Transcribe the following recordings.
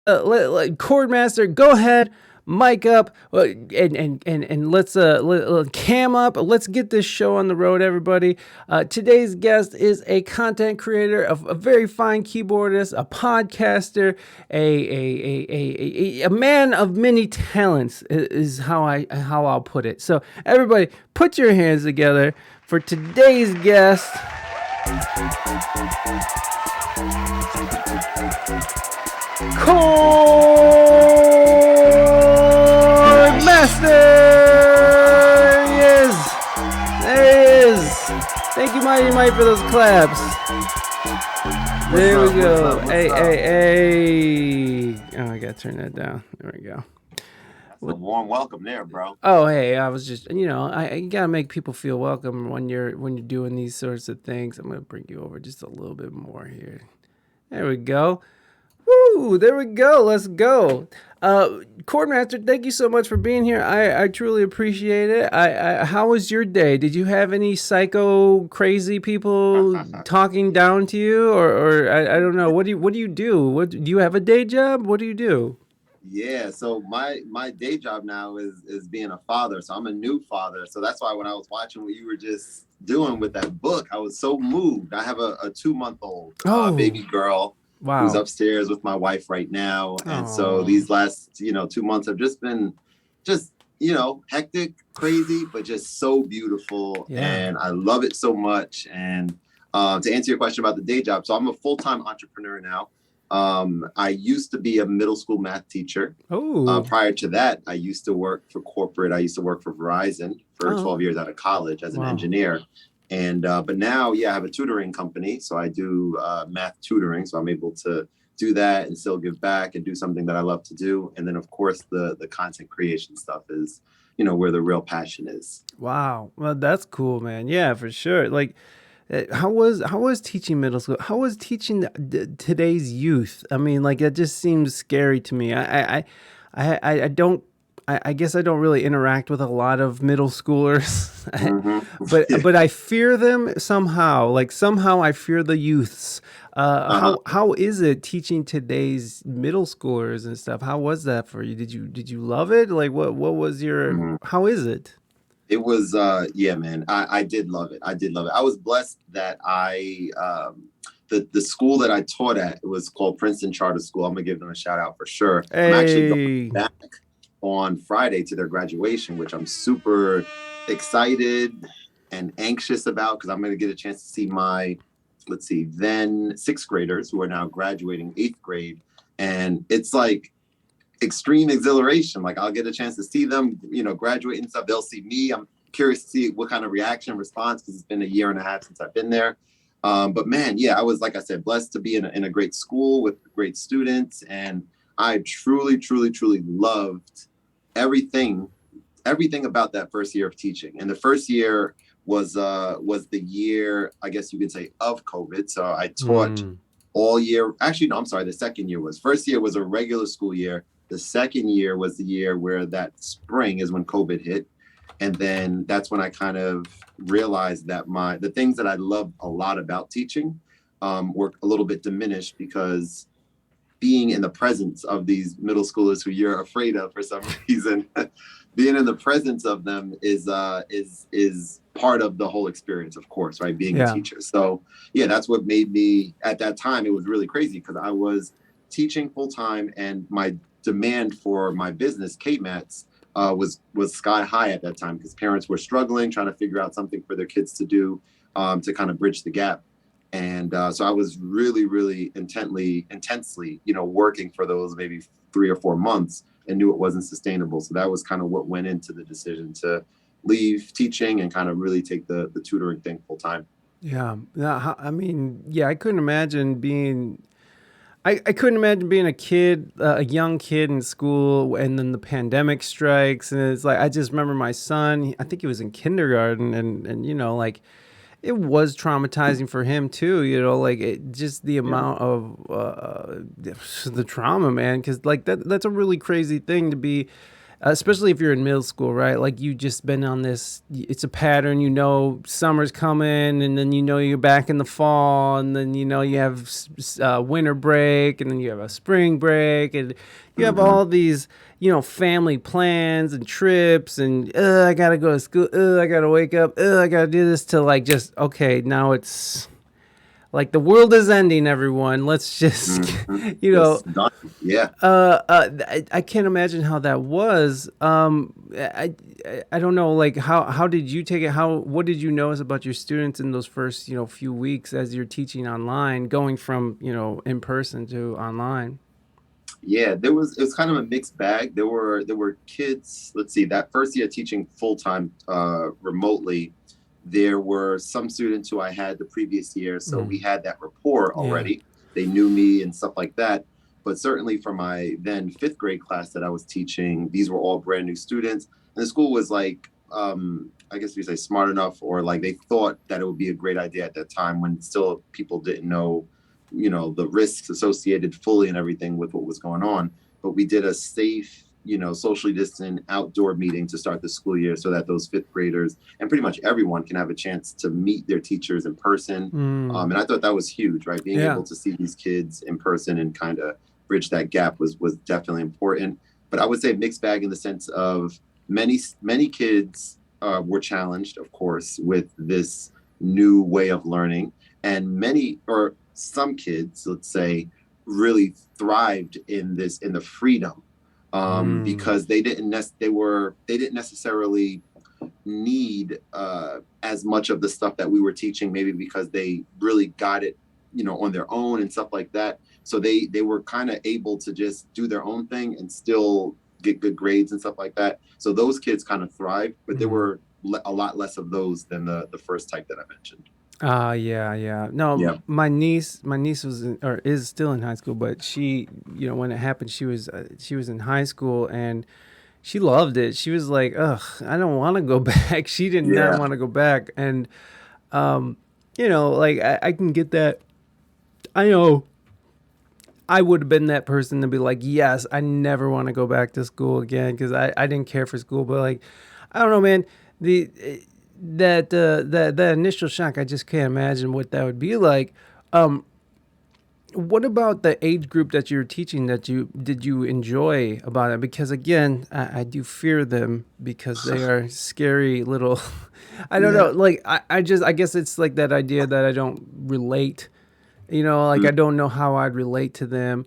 Khordmaster, go ahead, mic up, and let's cam up. Let's get this show on the road, everybody. Today's guest is a content creator, a very fine keyboardist, a podcaster, a man of many talents is how I'll put it. So everybody, put your hands together for today's guest. Khordmaster! Yes! There he is! Thank you, Mighty Mike, for those claps. There we go. Hey. Oh, I gotta turn that down. There we go. That's a warm welcome there, bro. Oh, hey, I was just, you gotta make people feel welcome when you're doing these sorts of things. I'm gonna bring you over just a little bit more here. There we go. Woo! There we go. Let's go. Khordmaster, thank you so much for being here. I truly appreciate it. How was your day? Did you have any psycho crazy people talking down to you, or I don't know. What do you do? What do you have a day job? What do you do? Yeah, so my day job now is being a father. So I'm a new father. So that's why when I was watching what you were just doing with that book, I was so moved. I have a 2-month-old baby girl. Wow. Who's upstairs with my wife right now. And so these last, 2 months have just been hectic, crazy, but just so beautiful. Yeah. And I love it so much. And to answer your question about the day job, so I'm a full-time entrepreneur now. I used to be a middle school math teacher. Prior to that, I used to work for corporate. I used to work for Verizon for 12 years out of college as an engineer. And but now, I have a tutoring company, so I do math tutoring. So I'm able to do that and still give back and do something that I love to do. And then, of course, the content creation stuff is, where the real passion is. Wow, well, that's cool, man. Yeah, for sure. Like, how was teaching middle school? How was teaching today's youth? I mean, like, it just seems scary to me. I don't. I guess I don't really interact with a lot of middle schoolers, but I fear them somehow. Like somehow I fear the youths. How is it teaching today's middle schoolers and stuff? How was that for you? Did you love it? Like what was your how is it? It was man. I did love it. I was blessed that the school that I taught at, it was called Princeton Charter School. I'm gonna give them a shout out for sure. Hey. I'm actually going back on Friday to their graduation, which I'm super excited and anxious about because I'm going to get a chance to see my, then 6th graders who are now graduating 8th grade. And it's like extreme exhilaration. Like I'll get a chance to see them, graduate and stuff. They'll see me. I'm curious to see what kind of reaction, response, because it's been 1.5 years since I've been there. But man, I was, like I said, blessed to be in a great school with great students. And I truly, truly, truly loved everything about that first year of teaching. And the first year was the year, I guess you could say, of COVID. So I taught all year. Actually, no, I'm sorry. The second year first year was a regular school year. The second year was the year where that spring is when COVID hit. And then that's when I kind of realized that the things that I loved a lot about teaching were a little bit diminished because being in the presence of these middle schoolers who you're afraid of for some reason, being in the presence of them is part of the whole experience, of course, right? Being a teacher. So that's what made me, at that time, it was really crazy because I was teaching full time and my demand for my business, K-Mats, was sky high at that time because parents were struggling, trying to figure out something for their kids to do to kind of bridge the gap. And so I was really, really intensely, working for those maybe 3 or 4 months and knew it wasn't sustainable. So that was kind of what went into the decision to leave teaching and kind of really take the tutoring thing full time. Yeah. I mean, I couldn't imagine being I couldn't imagine being a kid, a young kid in school, and then the pandemic strikes, and it's like I just remember my son. I think he was in kindergarten, and like it was traumatizing for him too. Like just the amount of the trauma, man. Because like that's a really crazy thing to be especially if you're in middle school, right? Like you just been on this, it's a pattern, summer's coming and then you're back in the fall and then you have winter break and then you have a spring break and you have Hmm. all these, family plans and trips and I gotta go to school, I gotta wake up, I gotta do this to like just, okay, now it's like the world is ending, everyone. Let's just, Hmm. you know, Just done. Yeah. I can't imagine how that was. I don't know. Like, how did you take it? What did you notice about your students in those first, few weeks as you're teaching online, going from, in person to online? Yeah, it was kind of a mixed bag. There were kids, let's see, that first year teaching full time remotely, there were some students who I had the previous year, so we Mm, had that rapport yeah. already. They knew me and stuff like that. But certainly for my then fifth grade class that I was teaching, these were all brand new students. And the school was like, I guess we say smart enough, or like they thought that it would be a great idea at that time when still people didn't know, the risks associated fully and everything with what was going on. But we did a safe, socially distant outdoor meeting to start the school year so that those fifth graders and pretty much everyone can have a chance to meet their teachers in person. Mm, And I thought that was huge, right? Being yeah. able to see these kids in person and kind of bridge that gap was definitely important. But I would say mixed bag in the sense of many kids were challenged, of course, with this new way of learning, and many or some kids, let's say, really thrived in the freedom, Mm, because they didn't necessarily need as much of the stuff that we were teaching, maybe because they really got it, on their own and stuff like that. So they were kind of able to just do their own thing and still get good grades and stuff like that. So those kids kind of thrived, but there mm. were a lot less of those than the first type that I mentioned. Yeah, yeah. No, Yeah. my niece was or is still in high school, but she, when it happened, she was in high school and she loved it. She was like, "Ugh, I don't want to go back." She did not Yeah. want to go back, and um, like I can get that. I know I would have been that person to be like, "Yes, I never want to go back to school again," because I didn't care for school. But like, I don't know, man. The that initial shock, I just can't imagine what that would be like. Um, what about the age group that you're teaching that you enjoy about it? Because again, I do fear them because they are scary little. I don't know. Yeah. Like I guess it's like that idea that I don't relate. Like I don't know how I'd relate to them.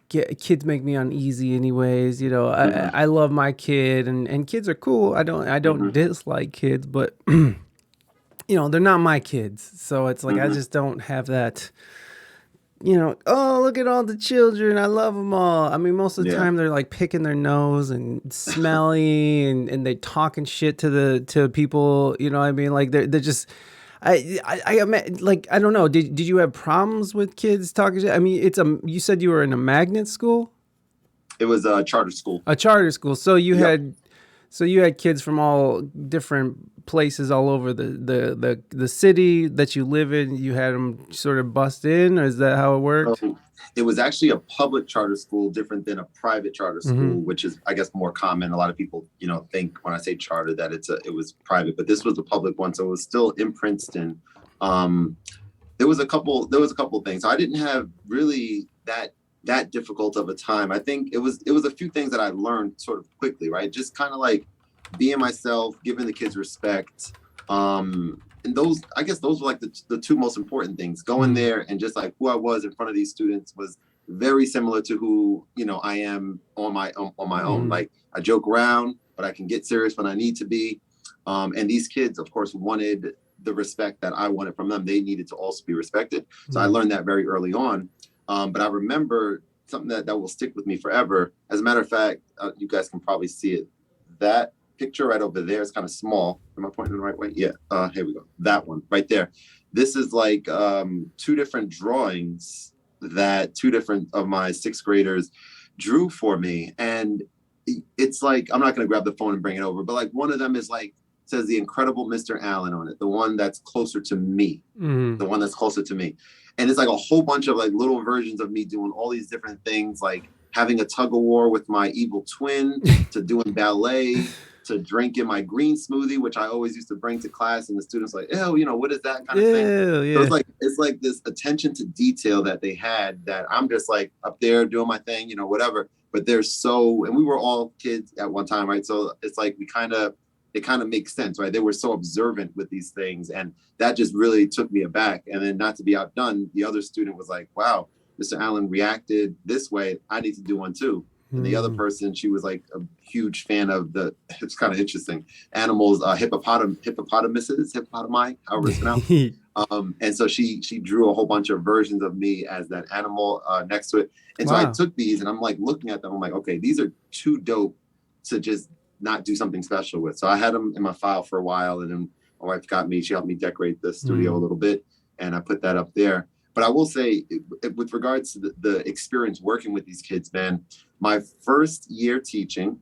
Kids make me uneasy, anyways. Mm-hmm. I love my kid, and kids are cool. I don't Mm-hmm. dislike kids, but they're not my kids. So it's like I Mm-hmm. just don't have that, oh, look at all the children. I love them all. I mean, most of the Yeah. time they're like picking their nose and smelly and they talking shit to people. You know what I mean? Like they're just, like, I don't know. Did you have problems with kids talking shit? I mean, you said you were in a magnet school, It was a charter school. a charter school. Yep. So you had kids from all different places all over the city that you live in. You had them sort of bust in, or is that how it worked? So it was actually a public charter school, different than a private charter Mm-hmm. school, which is, I guess, more common. A lot of people, think when I say charter that it was private, but this was a public one, so it was still in Princeton. Um, there was a couple of things. So I didn't have really that difficult of a time. I think it was a few things that I learned sort of quickly, right? Just kind of like being myself, giving the kids respect. And those, I guess those were like the two most important things. Going Mm-hmm. there and just like who I was in front of these students was very similar to who, I am on my own. Mm-hmm. Like I joke around, but I can get serious when I need to be. And these kids, of course, wanted the respect that I wanted from them. They needed to also be respected. So I Mm-hmm. learned that very early on. But I remember something that will stick with me forever. As a matter of fact, you guys can probably see it. That picture right over there is kind of small. Am I pointing the right way? Yeah. Here we go. That one right there. This is like two different drawings that two different of my sixth graders drew for me. And it's like, I'm not going to grab the phone and bring it over, but like one of them is like, says the incredible Mr. Allen on it, the one that's closer to me, Mm-hmm. the one that's closer to me. And it's like a whole bunch of like little versions of me doing all these different things, like having a tug of war with my evil twin, to doing ballet, to drinking my green smoothie, which I always used to bring to class, and the students like, ew, what is that kind of thing? Ew, So yeah. it's like this attention to detail that they had, that I'm just like up there doing my thing, whatever. But they're so, and we were all kids at one time, right? So it's like it kind of makes sense, right? They were so observant with these things, and that just really took me aback. And then, not to be outdone, the other student was like, wow, Mr. Allen reacted this way, I need to do one too. And the other person, she was like a huge fan of it's kind of interesting, animals, hippopotamuses, hippopotami, however it's pronounced. And so she drew a whole bunch of versions of me as that animal next to it. And so I took these, and I'm like looking at them, I'm like, okay, these are too dope to just not do something special with. So I had them in my file for a while, and then my wife she helped me decorate the studio a little bit, and I put that up there. But I will say, with regards to the experience working with these kids, man, my first year teaching,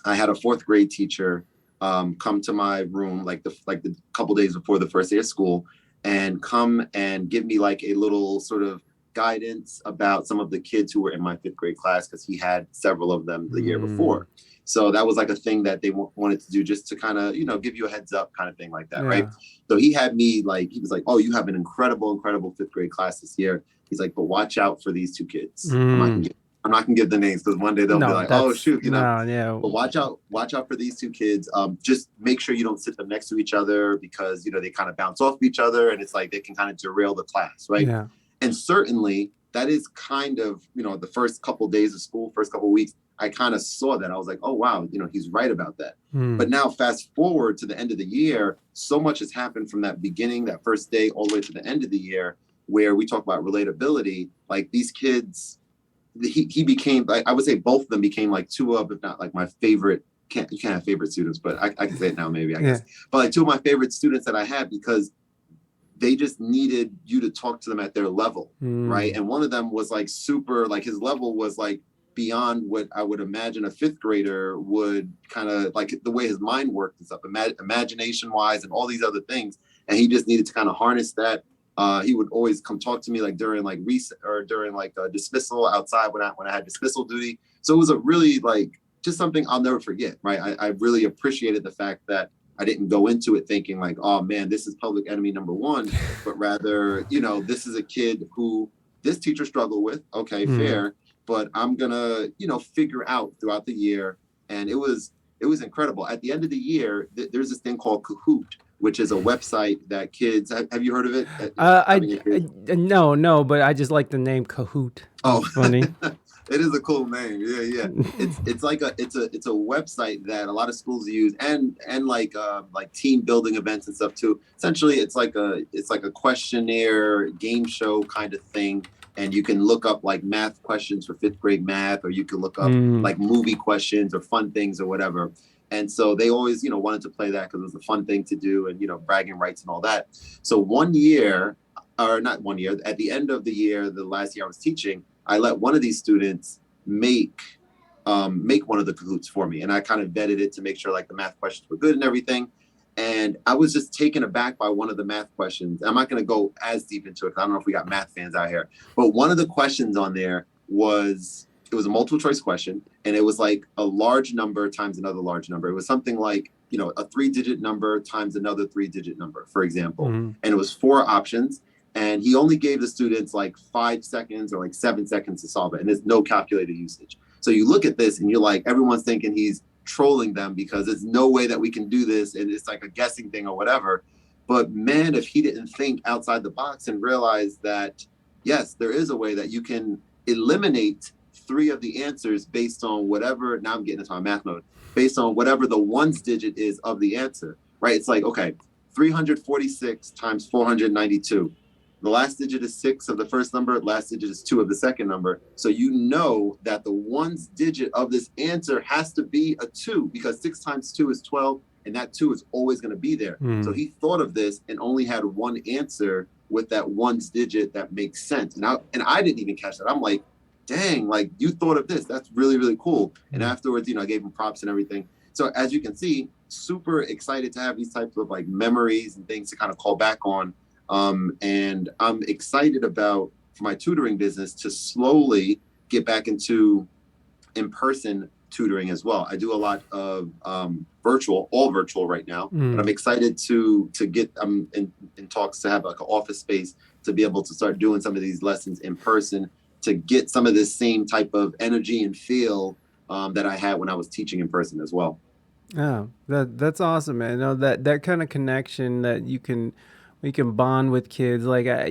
I had a fourth grade teacher come to my room like the couple days before the first day of school, and come and give me like a little sort of guidance about some of the kids who were in my fifth grade class, because he had several of them the year before. So that was like a thing that they wanted to do, just to kind of, give you a heads up kind of thing like that, right? So he had me he was like, oh, you have an incredible fifth grade class this year. He's like, but watch out for these two kids. I'm not gonna give the names, because one day they'll be like, oh shoot, But watch out for these two kids. Just make sure you don't sit them next to each other, because they kind of bounce off each other, and it's like they can kind of derail the class, right? Yeah. And certainly that is kind of, the first couple of days of school, first couple of weeks, I kind of saw that. I was like, oh, wow, he's right about that. But now fast forward to the end of the year, so much has happened from that beginning, that first day, all the way to the end of the year, where we talk about relatability. Like, these kids, he became, like, I would say both of them became like two of, if not like my favorite, you can't have favorite students, but I can say it now, maybe, I guess. But like two of my favorite students that I had, because they just needed you to talk to them at their level, right? And one of them was like super, like his level was like beyond what I would imagine a fifth grader would, kind of like the way his mind worked and stuff, imagination wise and all these other things. And he just needed to kind of harness that. He would always come talk to me like during like recess or during like dismissal outside when I had dismissal duty. So it was a really like just something I'll never forget, right? I really appreciated the fact that I didn't go into it thinking like, oh man, this is public enemy number one, but rather, this is a kid who this teacher struggled with. Okay, fair. But I'm gonna, figure out throughout the year. And it was incredible. At the end of the year, there's this thing called Kahoot, which is a website that kids, have you heard of it? No, but I just like the name Kahoot. Oh, funny. It is a cool name. Yeah. It's like it's a website that a lot of schools use, and like team building events and stuff too. Essentially, it's like a questionnaire game show kind of thing. And you can look up like math questions for fifth grade math, or you can look up like movie questions or fun things or whatever. And so they always, wanted to play that because it was a fun thing to do, and, bragging rights and all that. So one year, or not 1 year, at the end of the year, the last year I was teaching, I let one of these students make one of the Kahoots for me. And I kind of vetted it to make sure like the math questions were good and everything. And I was just taken aback by one of the math questions. I'm not going to go as deep into it, because I don't know if we got math fans out here. But one of the questions on there was a multiple choice question. And it was like a large number times another large number. It was something like, a 3-digit number times another 3-digit number, for example. And it was 4 options. And he only gave the students like 5 seconds or like 7 seconds to solve it. And there's no calculator usage. So you look at this and you're like, everyone's thinking he's trolling them, because there's no way that we can do this, and it's like a guessing thing or whatever. But man, if he didn't think outside the box and realize that, yes, there is a way that you can eliminate 3 of the answers based on whatever, now I'm getting into my math mode, based on whatever the ones digit is of the answer, right? It's like, okay, 346 times 492. The last digit is 6 of the first number, last digit is 2 of the second number. So you know that the ones digit of this answer has to be a 2, because 6 times 2 is 12, and that 2 is always going to be there. So he thought of this and only had one answer with that ones digit that makes sense. And I didn't even catch that. I'm like, dang, like you thought of this. That's really, really cool. And afterwards, I gave him props and everything. So as you can see, super excited to have these types of like memories and things to kind of call back on. And I'm excited about, for my tutoring business, to slowly get back into in-person tutoring as well. I do a lot of all virtual right now, but I'm Mm. excited to get in talks to have like an office space to be able to start doing some of these lessons in person to get some of this same type of energy and feel that I had when I was teaching in person as well. Yeah, that's awesome, man. No, that kind of connection that you can bond with kids. Like I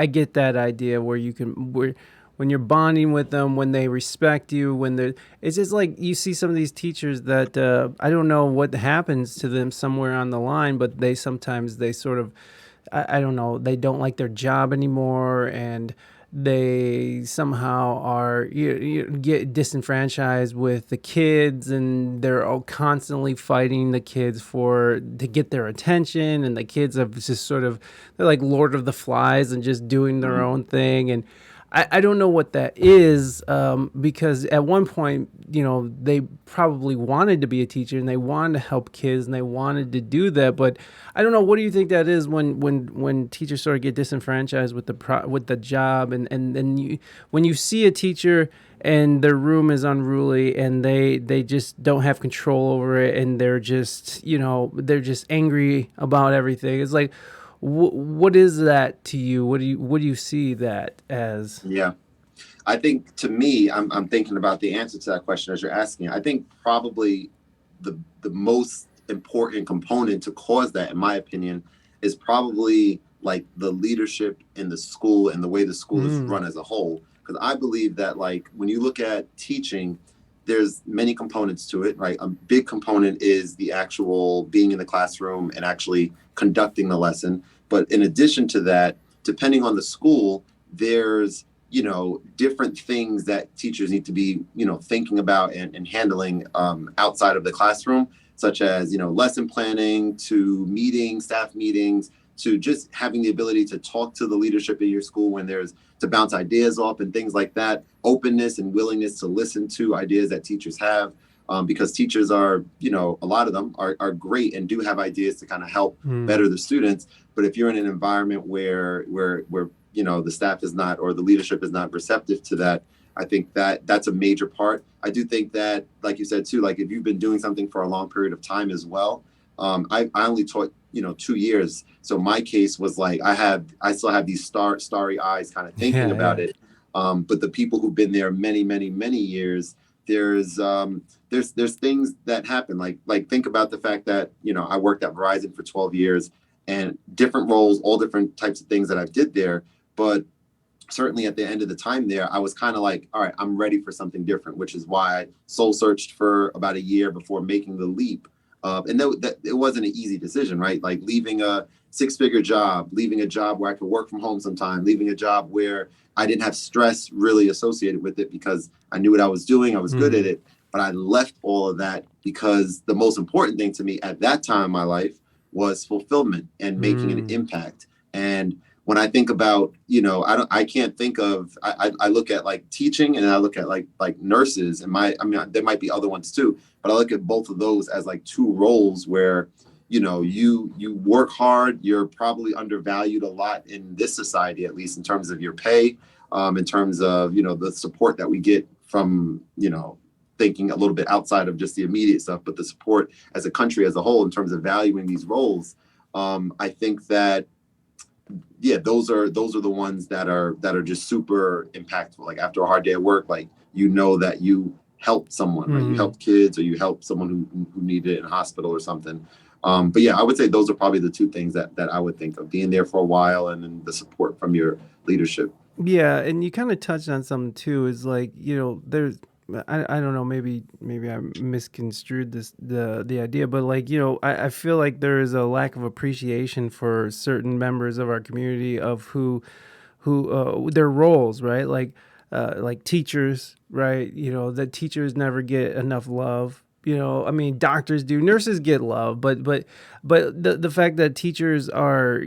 get that idea where you can where when you're bonding with them, when they respect you, when they're it's just like you see some of these teachers that I don't know what happens to them somewhere on the line, but they sometimes they sort of I don't know, they don't like their job anymore and they somehow are you get disenfranchised with the kids and they're all constantly fighting the kids for to get their attention and the kids have just sort of they're like Lord of the Flies and just doing their Mm-hmm. own thing and I don't know what that is because at one point, you know, they probably wanted to be a teacher and they wanted to help kids and they wanted to do that. But I don't know. What do you think that is when teachers sort of get disenfranchised with with the job and then you when you see a teacher and their room is unruly and they just don't have control over it and they're just you know they're just angry about everything. It's like what is that to you? What do you see that as? Yeah. I think to me, I'm thinking about the answer to that question as you're asking. I think probably the most important component to cause that, in my opinion, is probably like the leadership in the school and the way the school is Mm. run as a whole. Because I believe that like when you look at teaching, there's many components to it, right? A big component is the actual being in the classroom and actually conducting the lesson. But in addition to that, depending on the school, there's different things that teachers need to be thinking about and handling outside of the classroom, such as lesson planning to meetings, staff meetings, to just having the ability to talk to the leadership in your school when there's to bounce ideas off and things like that, openness and willingness to listen to ideas that teachers have, because teachers are a lot of them are great and do have ideas to kind of help Mm. better the students. But if you're in an environment where the staff is not or the leadership is not receptive to that, I think that that's a major part. I do think that, like you said too, like if you've been doing something for a long period of time as well, I only taught 2 years, so my case was like I still have these starry eyes kind of thinking Yeah, about yeah. it. But the people who've been there many years, there's there's things that happen, like think about the fact that I worked at Verizon for 12 years and different roles, all different types of things that I did there. But certainly at the end of the time there, I was kind of like, all right, I'm ready for something different, which is why I soul searched for about a year before making the leap. And that it wasn't an easy decision, right? Like leaving a six-figure job, leaving a job where I could work from home sometime, leaving a job where I didn't have stress really associated with it because I knew what I was doing, I was good at Mm. it. But I left all of that because the most important thing to me at that time in my life was fulfillment and making an Mm. impact. And when I think about, I can't think of, I look at like teaching and I look at like nurses and I mean, there might be other ones too, but I look at both of those as like two roles where, you work hard, you're probably undervalued a lot in this society, at least in terms of your pay, in terms of, the support that we get from, thinking a little bit outside of just the immediate stuff, but the support as a country as a whole in terms of valuing these roles. I think that yeah, those are the ones that are just super impactful. Like after a hard day at work, like that you helped someone, right? You Mm. helped kids or you helped someone who needed it in a hospital or something. But yeah, I would say those are probably the two things that I would think of: being there for a while and then the support from your leadership. Yeah, and you kind of touched on something too. Is like there's I don't know maybe I misconstrued the idea, but like I feel like there is a lack of appreciation for certain members of our community of who their roles, right? Like teachers, right? That teachers never get enough love. I mean, doctors do, nurses get love, but the fact that teachers, I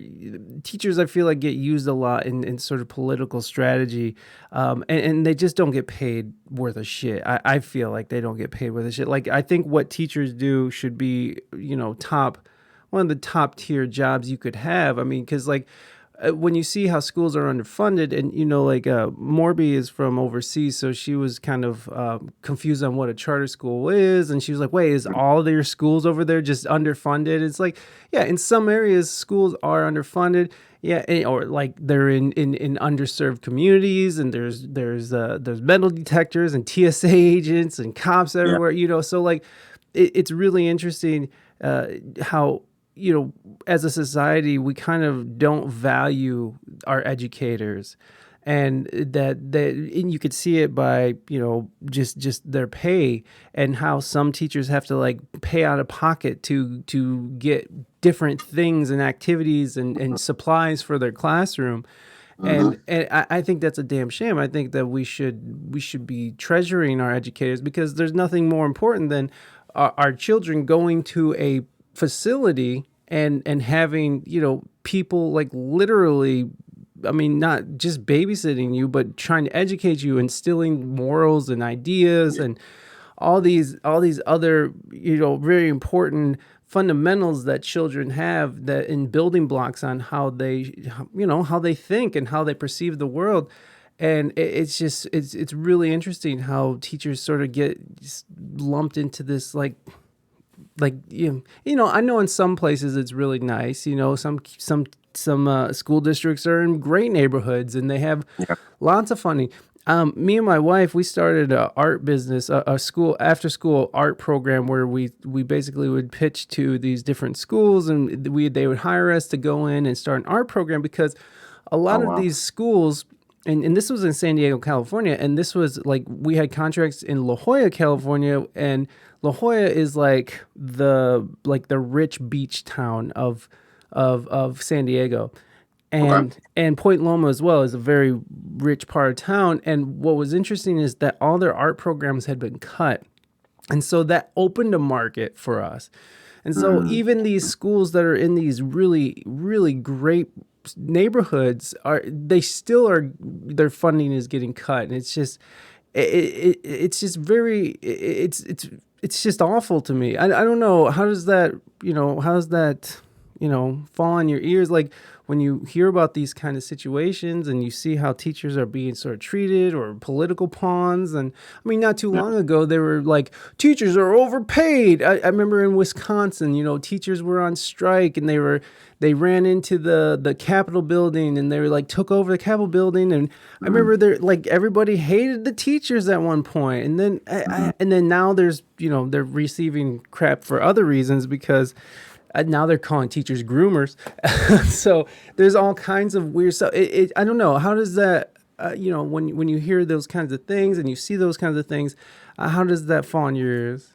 feel like get used a lot in sort of political strategy, and they just don't get paid worth a shit. I feel like they don't get paid worth a shit. Like I think what teachers do should be top one of the top tier jobs you could have. I mean, because like when you see how schools are underfunded, and like Morby is from overseas, so she was kind of confused on what a charter school is, and she was like, "Wait, is all of your schools over there just underfunded?" It's like, yeah, in some areas schools are underfunded, yeah, or like they're in underserved communities, and there's metal detectors and TSA agents and cops Yeah. everywhere, so like it's really interesting how as a society, we kind of don't value our educators, and and you could see it by just their pay, and how some teachers have to like pay out of pocket to get different things and activities and supplies for their classroom. Mm-hmm. And I think that's a damn shame. I think that we should be treasuring our educators, because there's nothing more important than our children going to a facility and having people like literally, I mean, not just babysitting you, but trying to educate you, instilling morals and ideas and all these other very important fundamentals that children have, that in building blocks on how they think and how they perceive the world. And it's just it's really interesting how teachers sort of get lumped into this like I know in some places it's really nice. Some school districts are in great neighborhoods and they have Yeah. lots of funding. Me and my wife, we started a art business, a school after school art program where we basically would pitch to these different schools, and they would hire us to go in and start an art program, because a Oh lot of wow. these schools, and this was in San Diego, California, and this was like we had contracts in La Jolla, California, and La Jolla is like the rich beach town of San Diego, Okay. and Point Loma as well is a very rich part of town. And what was interesting is that all their art programs had been cut, and so that opened a market for us. And so Mm. even these schools that are in these really, really great neighborhoods they still are, their funding is getting cut. And it's just, it's just very, it's just awful to me. I don't know. How does that, fall on your ears? Like when you hear about these kind of situations and you see how teachers are being sort of treated, or political pawns. And I mean, not too Yeah. long ago, they were like, teachers are overpaid. I remember in Wisconsin, teachers were on strike, and they ran into the Capitol building, and they were like took over the Capitol building. And I Mm. remember they're like, everybody hated the teachers at one point. And then, Mm. and then now there's, they're receiving crap for other reasons, because now they're calling teachers groomers. So there's all kinds of weird stuff. I don't know. How does that, when you hear those kinds of things and you see those kinds of things, how does that fall on your ears?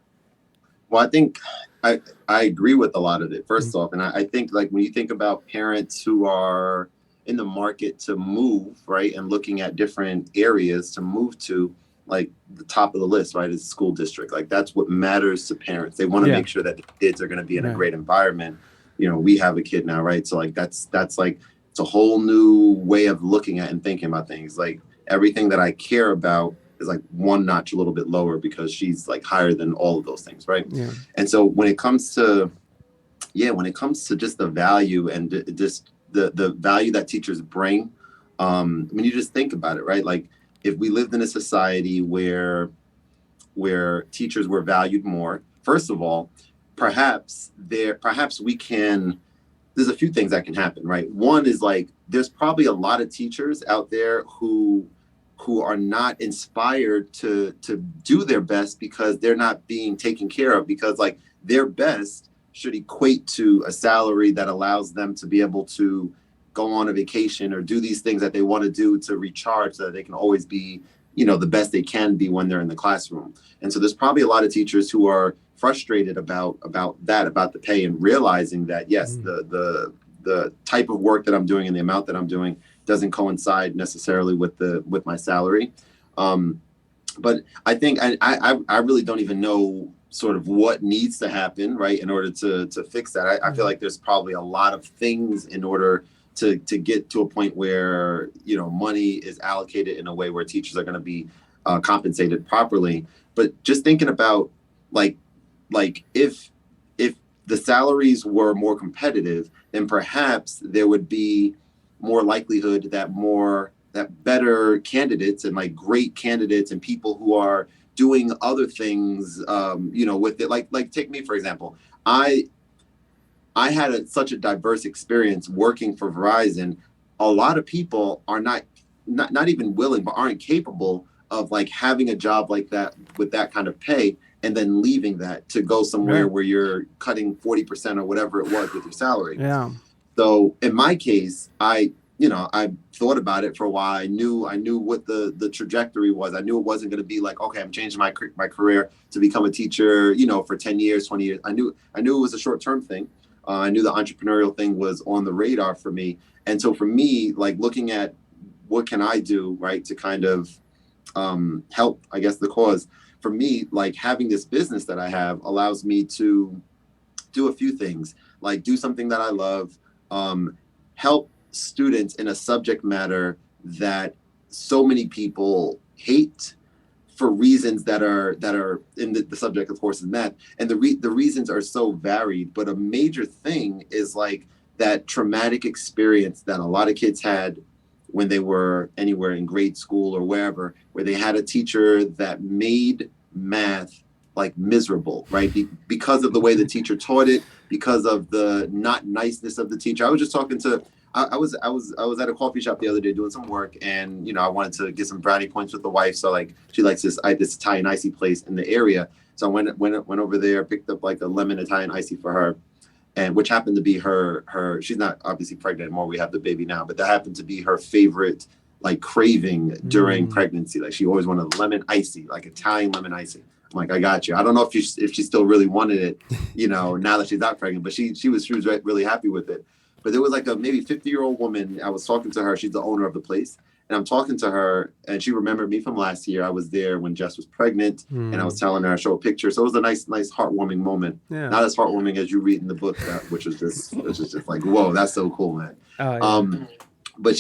Well, I think I agree with a lot of it, Mm. first off. And I think like when you think about parents who are in the market to move, right, and looking at different areas to move to, like the top of the list, right, is school district. Like that's what matters to parents. They want to Yeah. make sure that the kids are going to be in a Right. great environment. We have a kid now, right? So like that's like it's a whole new way of looking at and thinking about things. Like everything that I care about is like one notch a little bit lower because she's like higher than all of those things, right? Yeah. And so when it comes to just the value and just the value that teachers bring, when you just think about it, right? Like if we lived in a society where teachers were valued more, first of all, perhaps we can. There's a few things that can happen, right? One is like there's probably a lot of teachers out there who are not inspired to do their best because they're not being taken care of, because like their best should equate to a salary that allows them to be able to go on a vacation or do these things that they want to do to recharge so that they can always be the best they can be when they're in the classroom. And so there's probably a lot of teachers who are frustrated about the pay, and realizing that yes, Mm. the type of work that I'm doing and the amount that I'm doing doesn't coincide necessarily with my salary. But I think I really don't even know sort of what needs to happen, right, in order to fix that. I feel like there's probably a lot of things in order to get to a point where money is allocated in a way where teachers are going to be compensated properly. But just thinking about like if the salaries were more competitive, then perhaps there would be more likelihood that better candidates and like great candidates and people who are doing other things, with it. Like take me for example. I had such a diverse experience working for Verizon. A lot of people are not even willing, but aren't capable of like having a job like that with that kind of pay and then leaving that to go somewhere Right. where you're cutting 40% or whatever it was with your salary. Yeah. So in my case, I thought about it for a while. I knew what the trajectory was. I knew it wasn't going to be like, okay, I'm changing my career to become a teacher, for 10 years, 20 years. I knew it was a short-term thing. I knew the entrepreneurial thing was on the radar for me. And so for me, like looking at what can I do, right, to kind of help, I guess, the cause. For me, like having this business that I have allows me to do a few things, like do something that I love, help students in a subject matter that so many people hate for reasons that are in the subject, of course, is math, and the reasons are so varied. But a major thing is like that traumatic experience that a lot of kids had when they were anywhere in grade school or wherever, where they had a teacher that made math like miserable, right? Because of the way the teacher taught it, because of the not niceness of the teacher. I was just talking to I was at a coffee shop the other day doing some work, and I wanted to get some brownie points with the wife. So like she likes this Italian icy place in the area. So I went over there, picked up like a lemon Italian icy for her, and which happened to be her. She's not obviously pregnant anymore. We have the baby now, but that happened to be her favorite like craving during pregnancy. Like she always wanted lemon icy, like Italian lemon icy. I'm like, I got you. I don't know if she still really wanted it, now that she's not pregnant, but she was really happy with it. But there was like a maybe 50-year-old woman. I was talking to her. She's the owner of the place. And I'm talking to her, and she remembered me from last year. I was there when Jess was pregnant, and I was telling her, I show a picture. So it was a nice, heartwarming moment. Yeah. Not as heartwarming as you read in the book, which was just like, whoa, that's so cool, man. Oh, yeah. But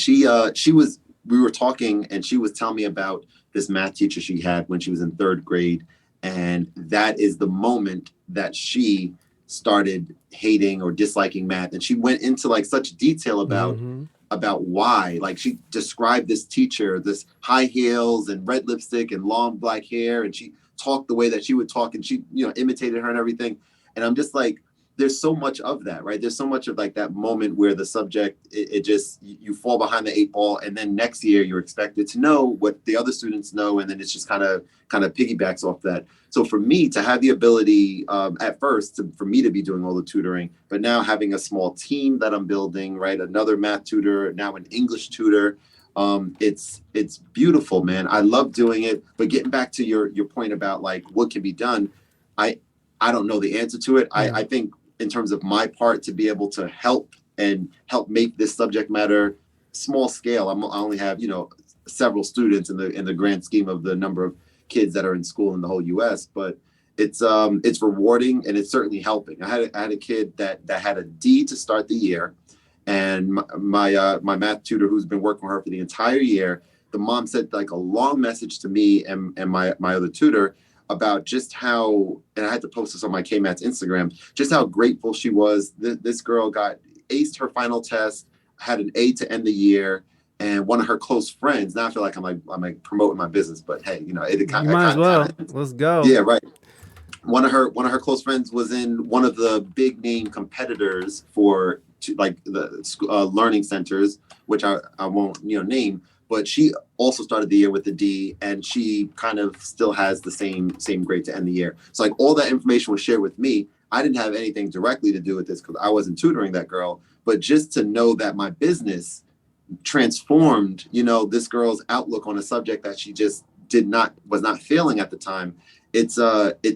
we were talking, and she was telling me about this math teacher she had when she was in third grade. And that is the moment that she started hating or disliking math. And she went into like such detail about why. Like she described this teacher, this high heels and red lipstick and long black hair, and she talked the way that she would talk, and she imitated her and everything. And I'm just like, there's so much of that, right? There's so much of like that moment where the subject, it just, you fall behind the eight ball, and then next year you're expected to know what the other students know, and then it's just kind of piggybacks off that. So for me to have the ability at first for me to be doing all the tutoring, but now having a small team that I'm building, right? Another math tutor, now an English tutor. It's beautiful, man. I love doing it. But getting back to your point about like what can be done, I don't know the answer to it. I think in terms of my part to be able to help make this subject matter small scale. I only have several students in the grand scheme of the number of kids that are in school in the whole U.S. But it's rewarding, and it's certainly helping. I had a kid that had a D to start the year, and my math tutor, who's been working with her for the entire year, the mom sent like a long message to me and my other tutor about just how, and I had to post this on my KMAT's Instagram, just how grateful she was. This girl aced her final test, had an A to end the year, and one of her close friends. Now I feel like I'm like promoting my business, but hey, You might as well. Let's go. yeah, right. One of her close friends was in one of the big name competitors for like the learning centers, which I won't name, but she also started the year with the D, and she kind of still has the same grade to end the year. So like all that information was shared with me. I didn't have anything directly to do with this because I wasn't tutoring that girl, but just to know that my business transformed this girl's outlook on a subject that she just was not feeling at the time. It's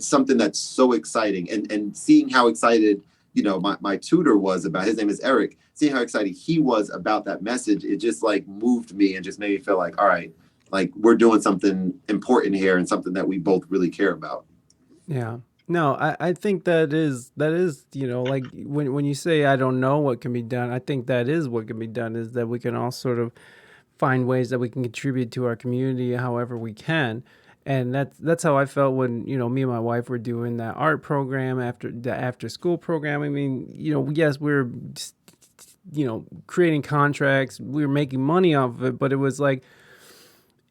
something that's so exciting, and seeing how excited my tutor was about, his name is Eric, seeing how excited he was about that message, it just like moved me and just made me feel like, all right, like we're doing something important here and something that we both really care about. Yeah. No, I think that is, like when you say I don't know what can be done, I think that is what can be done, is that we can all sort of find ways that we can contribute to our community however we can. And that's how I felt when, me and my wife were doing that art program, after the after school program. I mean, yes, we're creating contracts. We were making money off of it, but it was like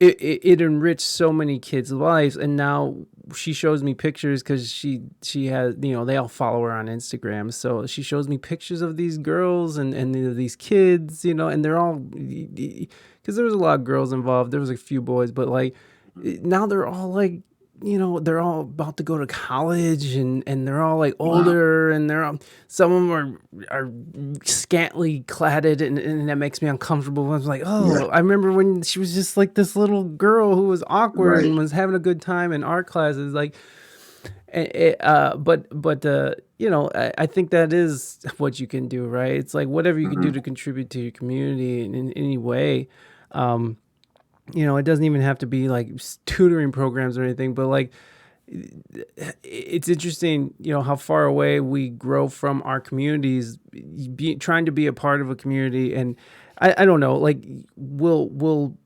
it enriched so many kids' lives. And now she shows me pictures because she has, they all follow her on Instagram. So she shows me pictures of these girls and these kids, and they're all, because there was a lot of girls involved. There was a few boys, but like now they're all like, they're all about to go to college, and they're all like Wow. older, and some of them are scantily cladded, and that makes me uncomfortable. I was like, Yeah. oh, I remember when she was just like this little girl who was awkward Right. and was having a good time in art classes. Like, I think that is what you can do, right? It's like whatever you can do Hmm. to contribute to your community in any way. Um, it doesn't even have to be like tutoring programs or anything, but like it's interesting, how far away we grow from our communities, trying to be a part of a community. And I don't know, like we'll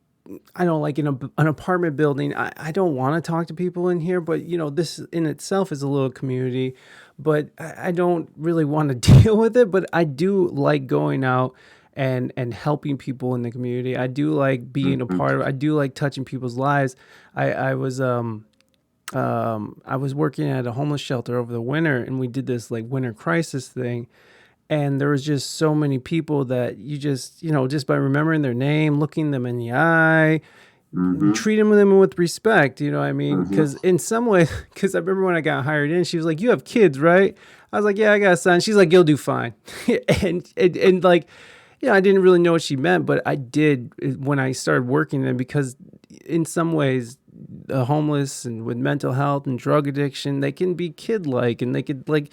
I don't like in an apartment building. I don't want to talk to people in here, but this in itself is a little community. But I don't really want to deal with it. But I do like going out and helping people in the community. I do like being a Hmm. part of. I do like touching people's lives. I was working at a homeless shelter over the winter, and we did this like winter crisis thing. And there was just so many people that you just, just by remembering their name, looking them in the eye, Hmm. treating them with respect. You know what I mean? Hmm. Because in some ways, because I remember when I got hired in, she was like, "You have kids, right?" I was like, "Yeah, I got a son." She's like, "You'll do fine," and like, I didn't really know what she meant, but I did when I started working there, because in some ways, the homeless and with mental health and drug addiction, they can be kid like, and they could like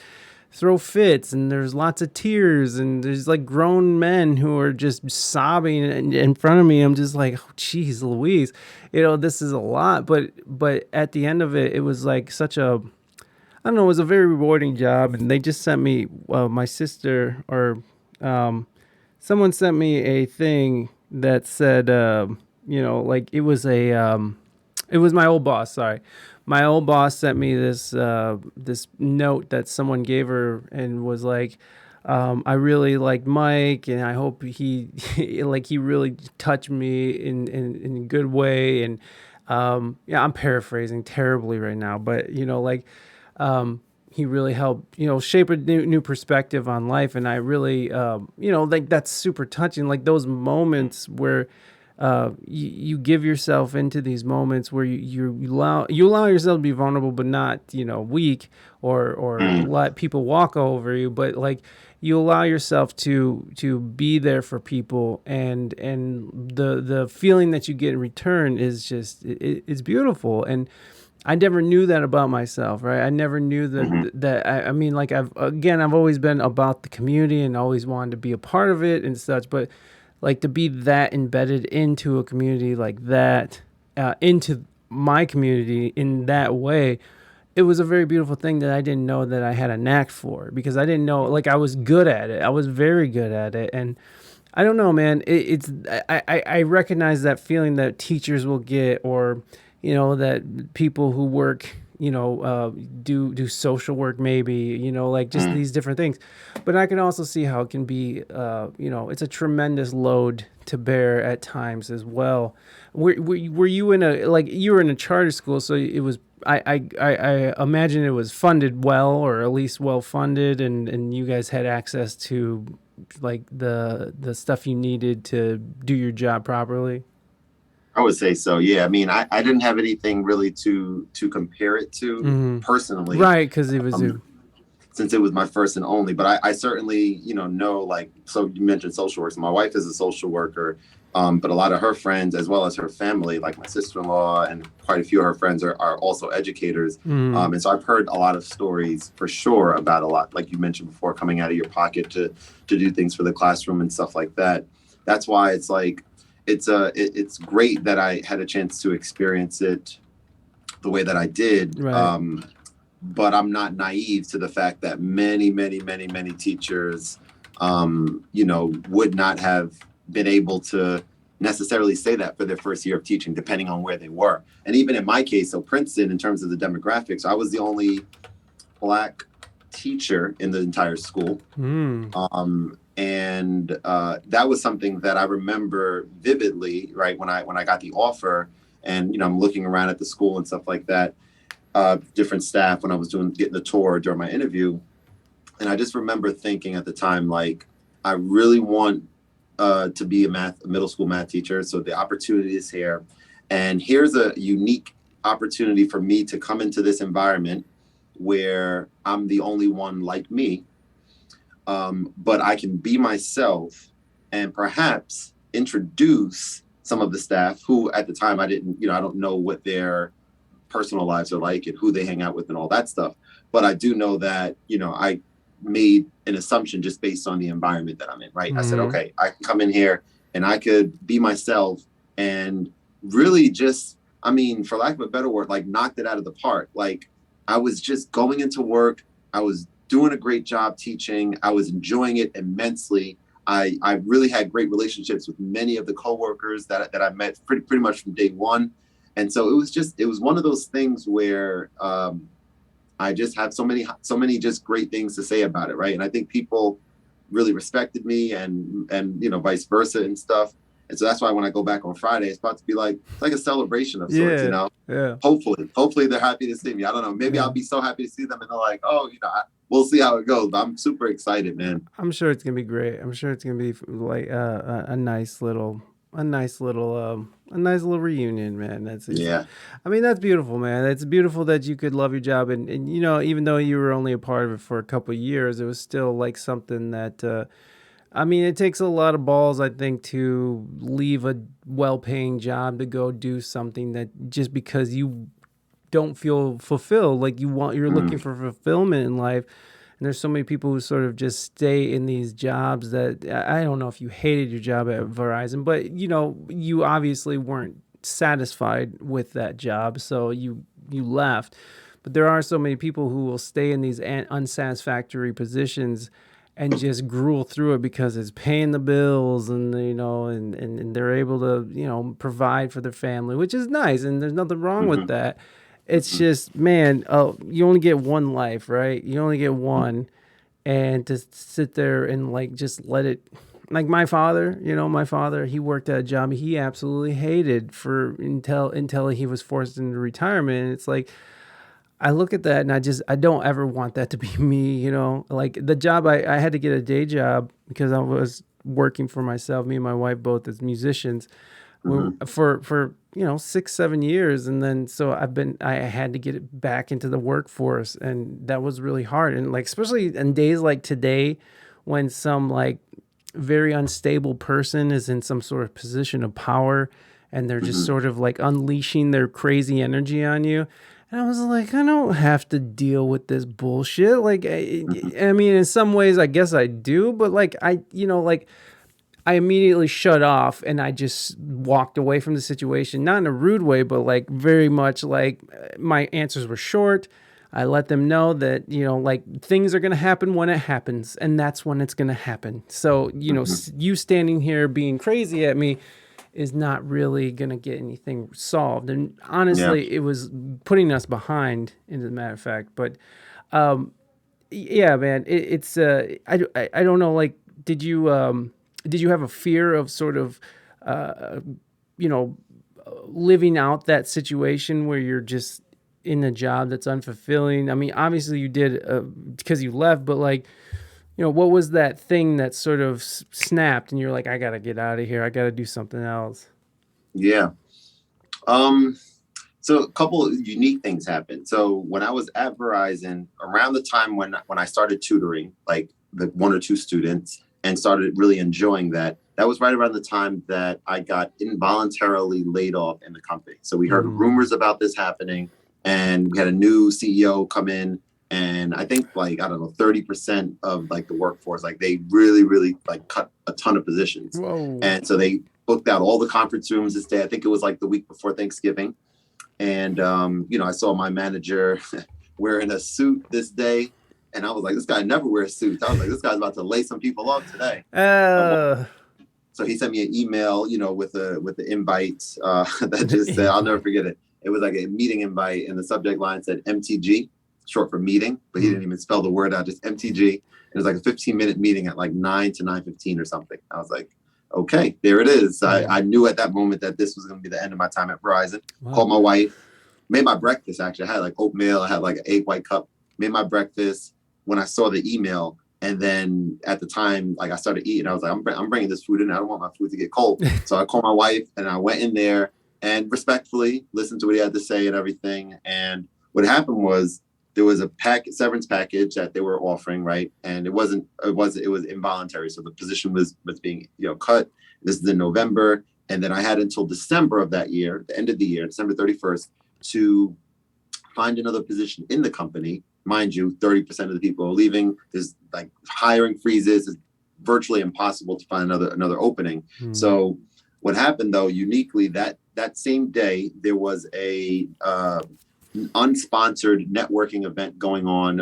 throw fits, and there's lots of tears, and there's like grown men who are just sobbing in front of me. I'm just like, oh geez Louise, this is a lot. But at the end of it, it was like such a, I don't know, it was a very rewarding job. And they just sent me, my sister, or someone sent me a thing that said, like it was my old boss. Sorry, my old boss sent me this note that someone gave her, and was like, I really liked Mike, and I hope he really touched me in a good way. And yeah, I'm paraphrasing terribly right now, but he really helped, shape a new perspective on life. And I really, like that's super touching. Like those moments where you give yourself into these moments where you allow yourself to be vulnerable, but not, weak, or Hmm. let people walk over you, but like you allow yourself to be there for people. And the feeling that you get in return is just, it's beautiful. And I never knew that about myself, right? I never knew Hmm. that I mean, like I've always been about the community and always wanted to be a part of it and such, but like to be that embedded into a community like that, into my community in that way, it was a very beautiful thing that I didn't know that I had a knack for, because I didn't know, like I was good at it. I was very good at it. And I don't know, man. I recognize that feeling that teachers will get, or that people who work, do social work, maybe, like just Hmm. these different things. But I can also see how it can be, it's a tremendous load to bear at times as well. Were you in a, like you were in a charter school, so it was. I imagine it was funded well, or at least well funded, and you guys had access to like the stuff you needed to do your job properly. I would say so. Yeah. I mean, I didn't have anything really to compare it to Hmm. personally, Right, because it was um, since it was my first and only. But I certainly, know, like, so you mentioned social work. So my wife is a social worker, but a lot of her friends, as well as her family, like my sister-in-law and quite a few of her friends, are also educators. mm, And so I've heard a lot of stories for sure about a lot, like you mentioned before, coming out of your pocket to do things for the classroom and stuff like that. That's why it's like it's great that I had a chance to experience it the way that I did. right. But I'm not naive to the fact that many, many, many, many teachers, would not have been able to necessarily say that for their first year of teaching, depending on where they were. And even in my case, so Princeton, in terms of the demographics, I was the only Black teacher in the entire school. Mm, And that was something that I remember vividly, right? When I got the offer, and I'm looking around at the school and stuff like that, different staff when I was getting the tour during my interview, and I just remember thinking at the time, like, I really want to be a middle school math teacher. So the opportunity is here, and here's a unique opportunity for me to come into this environment where I'm the only one like me, but I can be myself and perhaps introduce some of the staff who at the time I didn't, I don't know what their personal lives are like and who they hang out with and all that stuff. But I do know that, I made an assumption just based on the environment that I'm in, right? I said, Mm-hmm. okay, I can come in here and I could be myself and really just, I mean, for lack of a better word, like knocked it out of the park. Like I was just going into work. I was doing a great job teaching. I was enjoying it immensely. I really had great relationships with many of the coworkers that I met pretty much from day one. And so it was one of those things where I just have so many just great things to say about it, right? And I think people really respected me, and vice versa and stuff. And so that's why when I go back on Friday, it's about to be like it's like a celebration of sorts, Yeah. Yeah. Hopefully they're happy to see me. I don't know. Maybe I'll Yeah. be so happy to see them, and they're like, oh, we'll see how it goes. But I'm super excited, man. I'm sure it's gonna be great. I'm sure it's gonna be like a nice little, a nice little reunion, man. Yeah. I mean, that's beautiful, man. It's beautiful that you could love your job, and even though you were only a part of it for a couple of years, it was still like something that, I mean, it takes a lot of balls, I think, to leave a well-paying job to go do something that just because you don't feel fulfilled, like you're looking Mm-hmm. for fulfillment in life. And there's so many people who sort of just stay in these jobs that I don't know if you hated your job at Verizon, but you obviously weren't satisfied with that job, so you left. But there are so many people who will stay in these unsatisfactory positions and just gruel through it because it's paying the bills, and and they're able to provide for their family, which is nice, and there's nothing wrong with Mm-hmm. that. It's just, man, oh, you only get one life, right? You only get one, and to sit there and like just let it, like my father, he worked at a job he absolutely hated for until he was forced into retirement. And it's like, I look at that and I don't ever want that to be me, like the job, I had to get a day job because I was working for myself, me and my wife both as musicians, Mm-hmm. for 6-7 years. And then so I had to get it back into the workforce, and that was really hard. And like, especially in days like today, when some like very unstable person is in some sort of position of power, and they're just Mm-hmm. sort of like unleashing their crazy energy on you. And I was like, I don't have to deal with this bullshit. Like, I mean, in some ways, I guess I do, but like, like, I immediately shut off and I just walked away from the situation, not in a rude way, but like very much like my answers were short. I let them know that, like things are going to happen when it happens, and that's when it's going to happen. So, Mm-hmm. you standing here being crazy at me is not really going to get anything solved. And Yeah. honestly, it was putting us behind, as a matter of fact. But yeah, man, it's I don't know, like, did you have a fear of sort of uh you know living out that situation where you're just in a job that's unfulfilling? I mean, obviously you did, because you left, but like, what was that thing that sort of snapped and you're like, I gotta get out of here, I gotta do something else? Yeah. Um, So a couple of unique things happened. So when I was at Verizon, around the time when I started tutoring, like the one or two students, and started really enjoying that, that was right around the time that I got involuntarily laid off in the company. So we heard Mm. rumors about this happening, and we had a new CEO come in, and I think like I don't know 30% of like the workforce, like they really really like cut a ton of positions, Whoa. and so they booked out all the conference rooms this day. I think it was like the week before Thanksgiving, and I saw my manager wearing a suit this day, and I was like, this guy never wears suits. I was like, this guy's about to lay some people off today. uh So he sent me an email, with the invite that just said, I'll never forget it. It was like a meeting invite, and the subject line said MTG. short for meeting, but he didn't even spell the word out, just MTG. It was like a 15-minute meeting at like 9 to 9:15 or something. I was like, okay, there it is. I knew at that moment that this was going to be the end of my time at Verizon. Wow. Called my wife, made my breakfast. Actually, I had like oatmeal. I had like an 8 white cup, made my breakfast when I saw the email. And then at the time, like I started eating, I was like, I'm bringing this food in. I don't want my food to get cold. So I called my wife and I went in there and respectfully listened to what he had to say and everything. And what happened was there was a severance package that they were offering, right? And it was involuntary. So the position was being, cut. This is in November. And then I had until December of that year, the end of the year, December 31st, to find another position in the company. Mind you, 30% of the people are leaving. There's like hiring freezes. It's virtually impossible to find another opening. So what happened though, uniquely, that same day, there was a unsponsored networking event going on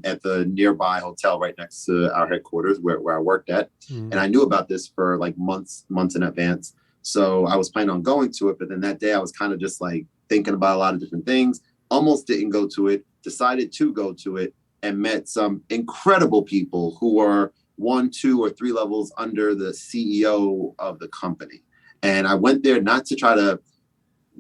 at the nearby hotel right next to our headquarters where I worked at. And I knew about this for like months in advance. So I was planning on going to it. But then that day I was kind of just like thinking about a lot of different things, almost didn't go to it, decided to go to it, and met some incredible people who are 1, 2, or 3 levels under the CEO of the company. And I went there not to try to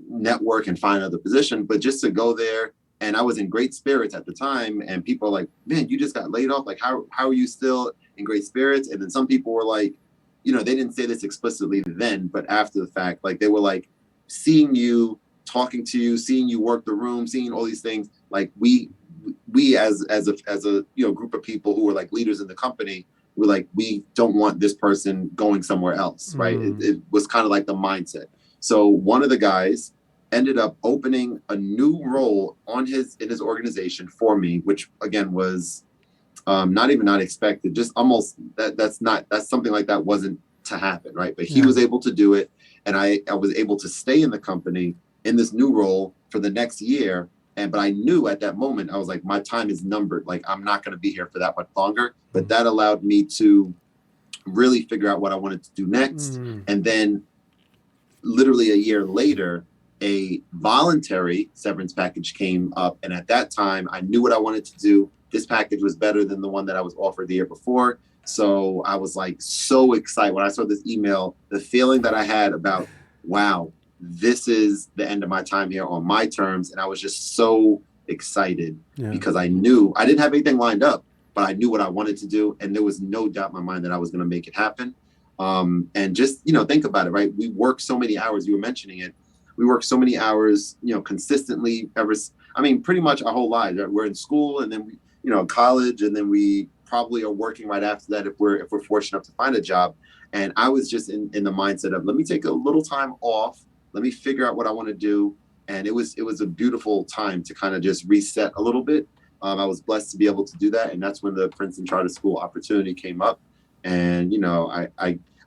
network and find another position, but just to go there. And I was in great spirits at the time. And people are like, man, you just got laid off. Like, how are you still in great spirits? And then some people were like, they didn't say this explicitly then, but after the fact, like they were like, seeing you, talking to you, seeing you work the room, seeing all these things, like we as a group of people who were like leaders in the company, were like, we don't want this person going somewhere else, right? It was kind of like the mindset. So one of the guys ended up opening a new role in his organization for me, which again was not expected. Just almost that's something like that wasn't to happen, right? But he was able to do it, and I was able to stay in the company in this new role for the next year. But I knew at that moment, I was like, my time is numbered. Like, I'm not going to be here for that much longer. But that allowed me to really figure out what I wanted to do next. And then literally a year later, a voluntary severance package came up. And at that time, I knew what I wanted to do. This package was better than the one that I was offered the year before. So I was like so excited when I saw this email, the feeling that I had about, wow, this is the end of my time here on my terms. And I was just so excited because I knew I didn't have anything lined up, but I knew what I wanted to do. And there was no doubt in my mind that I was going to make it happen. And just, think about it, right? We work so many hours. You were mentioning it. We work so many hours, consistently pretty much our whole lives. Right? We're in school and then we, college, and then we probably are working right after that if we're fortunate enough to find a job. And I was just in the mindset of, let me take a little time off. Let me figure out what I want to do. And it was a beautiful time to kind of just reset a little bit. I was blessed to be able to do that. And that's when the Princeton Charter School opportunity came up. And,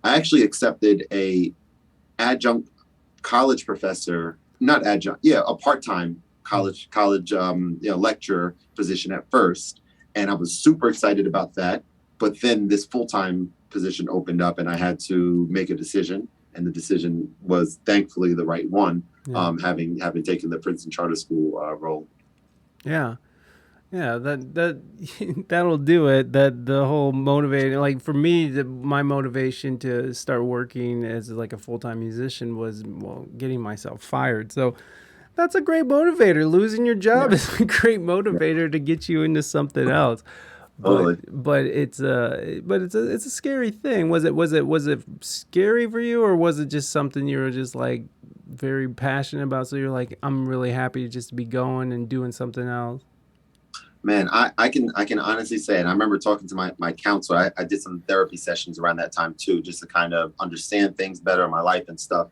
I actually accepted a adjunct college professor, not adjunct, a part-time college, lecturer position at first. And I was super excited about that. But then this full-time position opened up and I had to make a decision. And the decision was thankfully the right one, having taken the Princeton Charter School role. Yeah. Yeah, that'll do it. That the whole motivating, like for me, my motivation to start working as like a full-time musician was, getting myself fired. So that's a great motivator. Losing your job is a great motivator to get you into something else. But it's a scary thing. Was it scary for you, or was it just something you were just like very passionate about? So you're like, I'm really happy to just be going and doing something else. Man, I can honestly say, and I remember talking to my counselor. I did some therapy sessions around that time too, just to kind of understand things better in my life and stuff.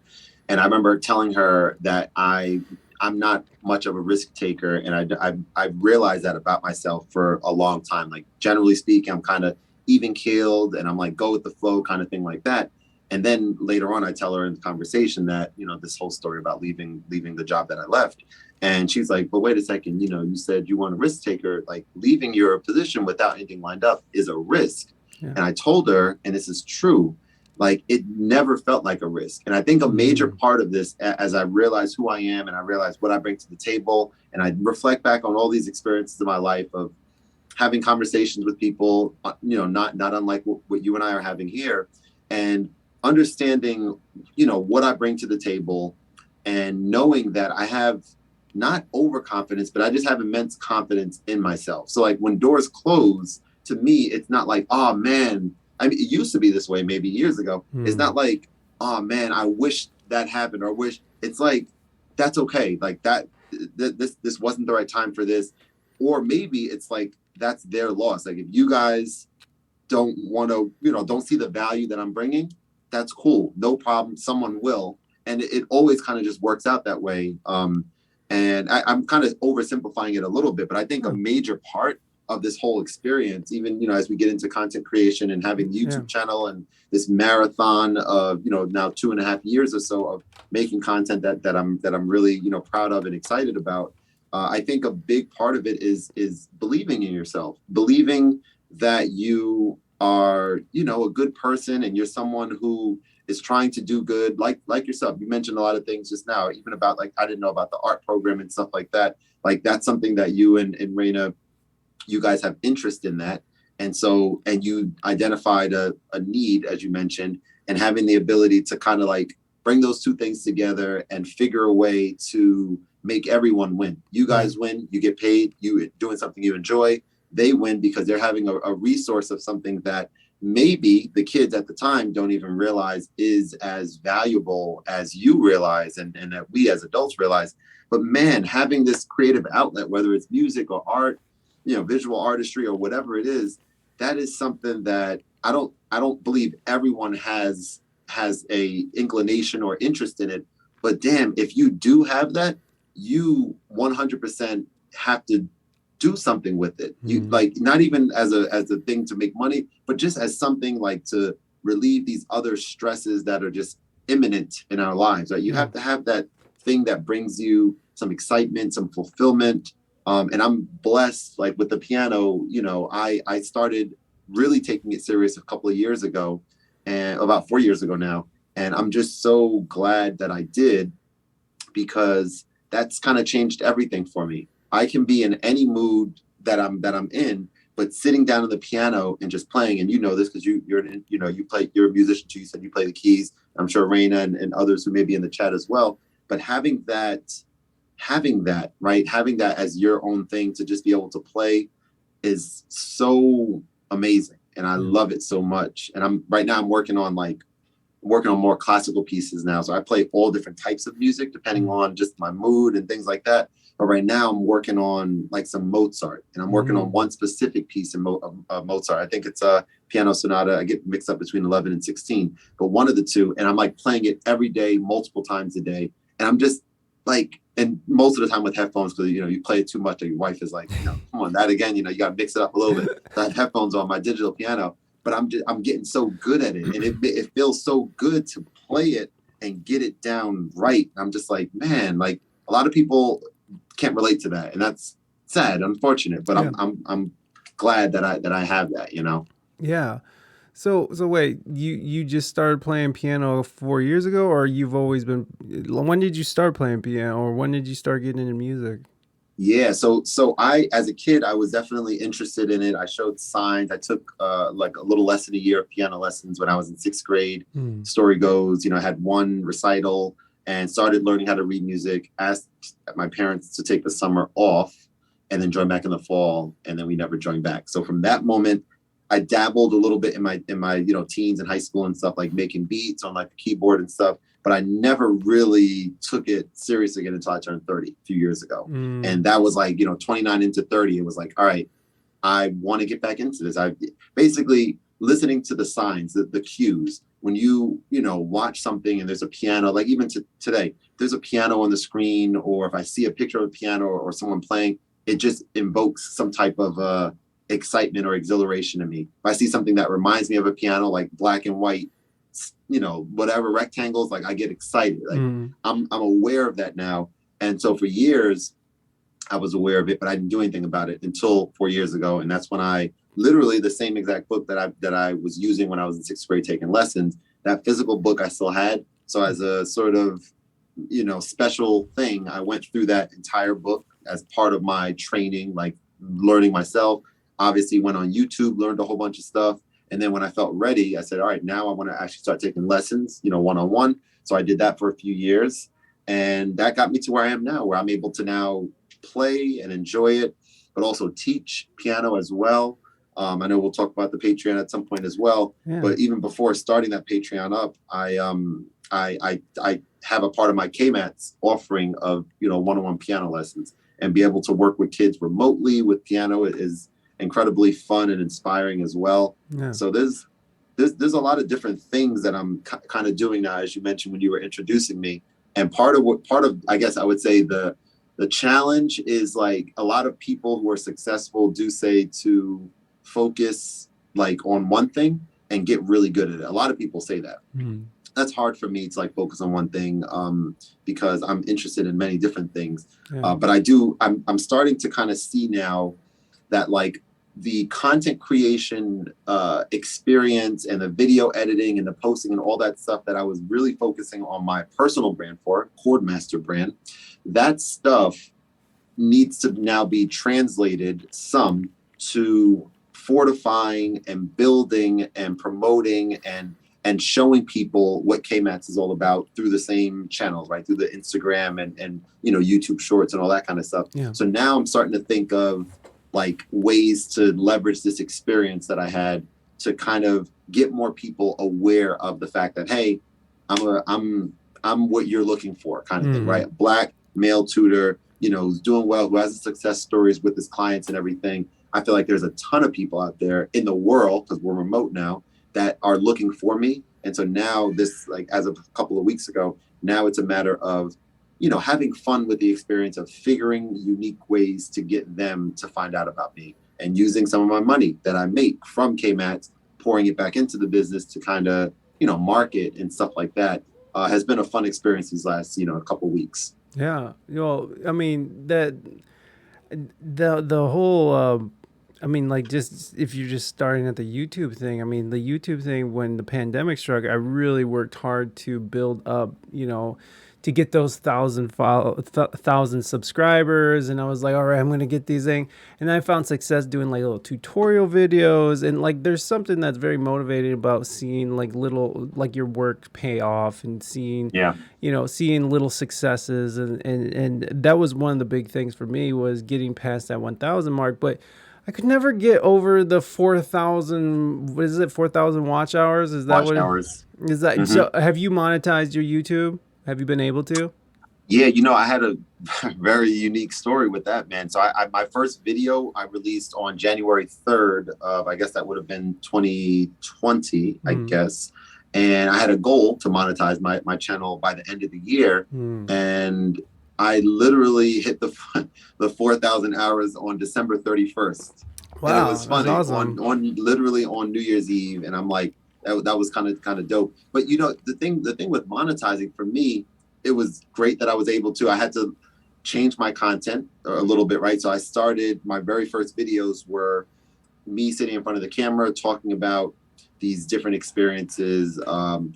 And I remember telling her that I'm not much of a risk taker, and I realized that about myself for a long time. Like, generally speaking, I'm kind of even keeled, and I'm like go with the flow kind of thing like that. And then later on, I tell her in the conversation that this whole story about leaving the job that I left. And she's like, but wait a second, you said you weren't a risk taker. Like, leaving your position without anything lined up is a risk. Yeah. And I told her, and this is true, like it never felt like a risk. And I think a major Mm. part of this, as I realize who I am and I realize what I bring to the table, and I reflect back on all these experiences in my life of having conversations with people, not unlike what you and I are having here, and understanding, what I bring to the table, and knowing that I have not overconfidence, but I just have immense confidence in myself. So like when doors close, to me, it's not like, oh man, I mean, it used to be this way maybe years ago. It's Mm. not like, oh man, I wish that happened, or wish. It's like, that's okay. Like that, this wasn't the right time for this. Or maybe it's like, that's their loss. Like if you guys don't want to, don't see the value that I'm bringing, that's cool. No problem. Someone will. And it always kind of just works out that way. And I'm kind of oversimplifying it a little bit, but I think a Oh, major part of this whole experience, even, as we get into content creation and having the yeah. YouTube channel and this marathon of, now 2.5 years or so of making content that I'm really, proud of and excited about. I think a big part of it is believing in yourself, believing that you are, a good person, and you're someone who is trying to do good, like yourself. You mentioned a lot of things just now, even about like, I didn't know about the art program and stuff like that. Like that's something that you and Reina, you guys have interest in that. And you identified a need, as you mentioned, and having the ability to kind of like bring those two things together and figure a way to make everyone win. You Right. guys win, you get paid, you doing something you enjoy. They win because they're having a resource of something that maybe the kids at the time don't even realize is as valuable as you realize, and that we as adults realize. But man, having this creative outlet, whether it's music or art, visual artistry or whatever it is, that is something that I don't believe everyone has a inclination or interest in it. But damn, if you do have that, you 100% have to do something with it. You Mm. like, not even as a thing to make money, but just as something like to relieve these other stresses that are just imminent in our lives. Right? You Yeah. have to have that thing that brings you some excitement, some fulfillment. And I'm blessed, like with the piano, I started really taking it serious a couple of years ago, and about 4 years ago now. And I'm just so glad that I did, because that's kind of changed everything for me. I can be in any mood that I'm in, but sitting down at the piano and just playing, and you know this because you're a musician too. You said you play the keys. I'm sure Reina and others who may be in the chat as well. But having that, right, having that as your own thing to just be able to play is so amazing, and I Yeah. love it so much. And I'm working on more classical pieces now. So I play all different types of music depending Mm. on just my mood and things like that. But right now I'm working on like some Mozart, and I'm working on Mm. one specific piece in Mozart. I think it's a piano sonata. I get mixed up between 11 and 16, but one of the two. And I'm like playing it every day, multiple times a day. And I'm just like, and most of the time with headphones, because, you play it too much. And your wife is like, come on, that again, you got to mix it up a little bit. So I have headphones on my digital piano, but I'm getting so good at it, and it feels so good to play it and get it down right. I'm just like, man, like a lot of people can't relate to that, and that's sad, unfortunate. But Yeah. I'm glad that I have that. Yeah. So wait, you just started playing piano 4 years ago, or you've always been? When did you start playing piano, or when did you start getting into music? Yeah, so I, as a kid, I was definitely interested in it. I showed signs. I took like a little less than a year of piano lessons when I was in sixth grade. Mm. Story goes, I had one recital and started learning how to read music. Asked my parents to take the summer off and then join back in the fall, and then we never joined back. So from that moment, I dabbled a little bit in my teens and high school and stuff, like making beats on like the keyboard and stuff. But I never really took it serious again until I turned 30 a few years ago. Mm. And that was like, 29 into 30. It was like, all right, I want to get back into this. I basically listening to the signs, the cues. When watch something and there's a piano, like even today, there's a piano on the screen, or if I see a picture of a piano or someone playing, it just invokes some type of excitement or exhilaration in me. If I see something that reminds me of a piano, like black and white, whatever rectangles, like I get excited. Like Mm. I'm aware of that now. And so for years, I was aware of it, but I didn't do anything about it until 4 years ago. And that's when I literally, the same exact book that I was using when I was in sixth grade taking lessons, that physical book I still had. So as a sort of, special thing, I went through that entire book as part of my training, like learning myself. Obviously went on YouTube, learned a whole bunch of stuff. And then when I felt ready, I said, all right, now I want to actually start taking lessons, one-on-one. So I did that for a few years. And that got me to where I am now, where I'm able to now play and enjoy it, but also teach piano as well. I know we'll talk about the Patreon at some point as well. Yeah. But even before starting that Patreon up, I have a part of my KMAT's offering of, one-on-one piano lessons, and be able to work with kids remotely with piano is incredibly fun and inspiring as well. Yeah. So there's a lot of different things that I'm kind of doing now, as you mentioned when you were introducing me. And part of I guess I would say the challenge is, like, a lot of people who are successful do say to focus like on one thing and get really good at it. A lot of people say that. Mm. That's hard for me to, like, focus on one thing because I'm interested in many different things. Yeah. But I'm starting to kind of see now that, like, the content creation experience and the video editing and the posting and all that stuff that I was really focusing on my personal brand for, Khordmaster brand, that stuff needs to now be translated some to fortifying and building and promoting and showing people what KMATS is all about through the same channels, right? Through the Instagram and YouTube shorts and all that kind of stuff. Yeah. So now I'm starting to think of, like, ways to leverage this experience that I had to kind of get more people aware of the fact that, hey, I'm what you're looking for, kind of thing, right? Black male tutor, who's doing well, who has success stories with his clients and everything. I feel like there's a ton of people out there in the world, because we're remote now, that are looking for me. And so now this, like, as of a couple of weeks ago, now it's a matter of, having fun with the experience of figuring unique ways to get them to find out about me, and using some of my money that I make from KMATs, pouring it back into the business to kind of, market and stuff like that, has been a fun experience these last, a couple of weeks. Yeah. I mean, the whole, like, just if you're just starting at the YouTube thing, the YouTube thing, when the pandemic struck, I really worked hard to build up, to get those 1,000 subscribers. And I was like, all right, I'm going to get these things. And I found success doing, like, little tutorial videos. And, like, there's something that's very motivating about seeing, like, little, like, your work pay off, and seeing, seeing little successes. And that was one of the big things for me, was getting past that 1,000 mark. But I could never get over the 4,000. What is it? 4,000 watch hours? Is that watch hours? Is that? Mm-hmm. So have you monetized your YouTube? Have you been able to? Yeah, I had a very unique story with that, man. So my first video I released on January 3rd of, I guess that would have been 2020, I guess. And I had a goal to monetize my channel by the end of the year. And I literally hit the 4,000 hours on December 31st. Wow, and it was funny. Awesome. on literally on New Year's Eve, and I'm like, that was kind of dope. But the thing with monetizing, for me, it was great that I was able to. I had to change my content a little bit, right? So I started, my very first videos were me sitting in front of the camera talking about these different experiences,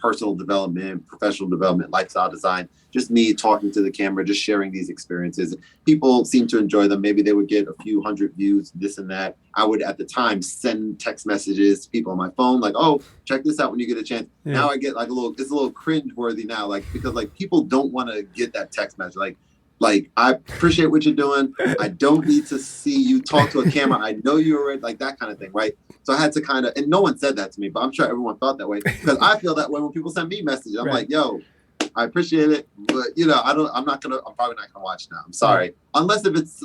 personal development, professional development, lifestyle design, just me talking to the camera, just sharing these experiences. People seem to enjoy them. Maybe they would get a few hundred views, this and that. I would, at the time, send text messages to people on my phone, like, oh, check this out when you get a chance. Yeah. Now I get, like, it's a little cringe worthy now, like, because, like, people don't want to get that text message. Like, I appreciate what you're doing. I don't need to see you talk to a camera. I know you already, like, that kind of thing, right? So I had to kind of, and no one said that to me, but I'm sure everyone thought that way, because I feel that way when people send me messages. I'm like, yo, I appreciate it, but I'm probably not gonna watch now. I'm sorry, unless if it's,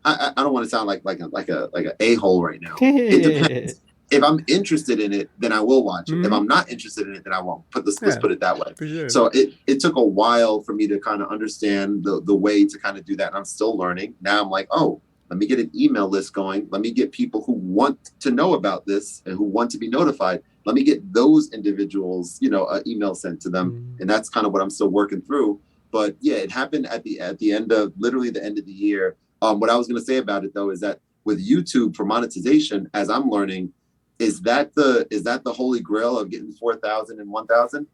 I don't want to sound like a a-hole right now. It depends. If I'm interested in it, then I will watch it. Mm-hmm. If I'm not interested in it, then I won't. Let's put it that way. Sure. So it took a while for me to kind of understand the way to kind of do that. And I'm still learning. Now I'm like, oh, let me get an email list going. Let me get people who want to know about this and who want to be notified. Let me get those individuals, an email sent to them. Mm-hmm. And that's kind of what I'm still working through. But yeah, it happened at the end of, literally the end of the year. What I was going to say about it, though, is that with YouTube for monetization, as I'm learning, is that the holy grail of getting 4,000 and 1,000?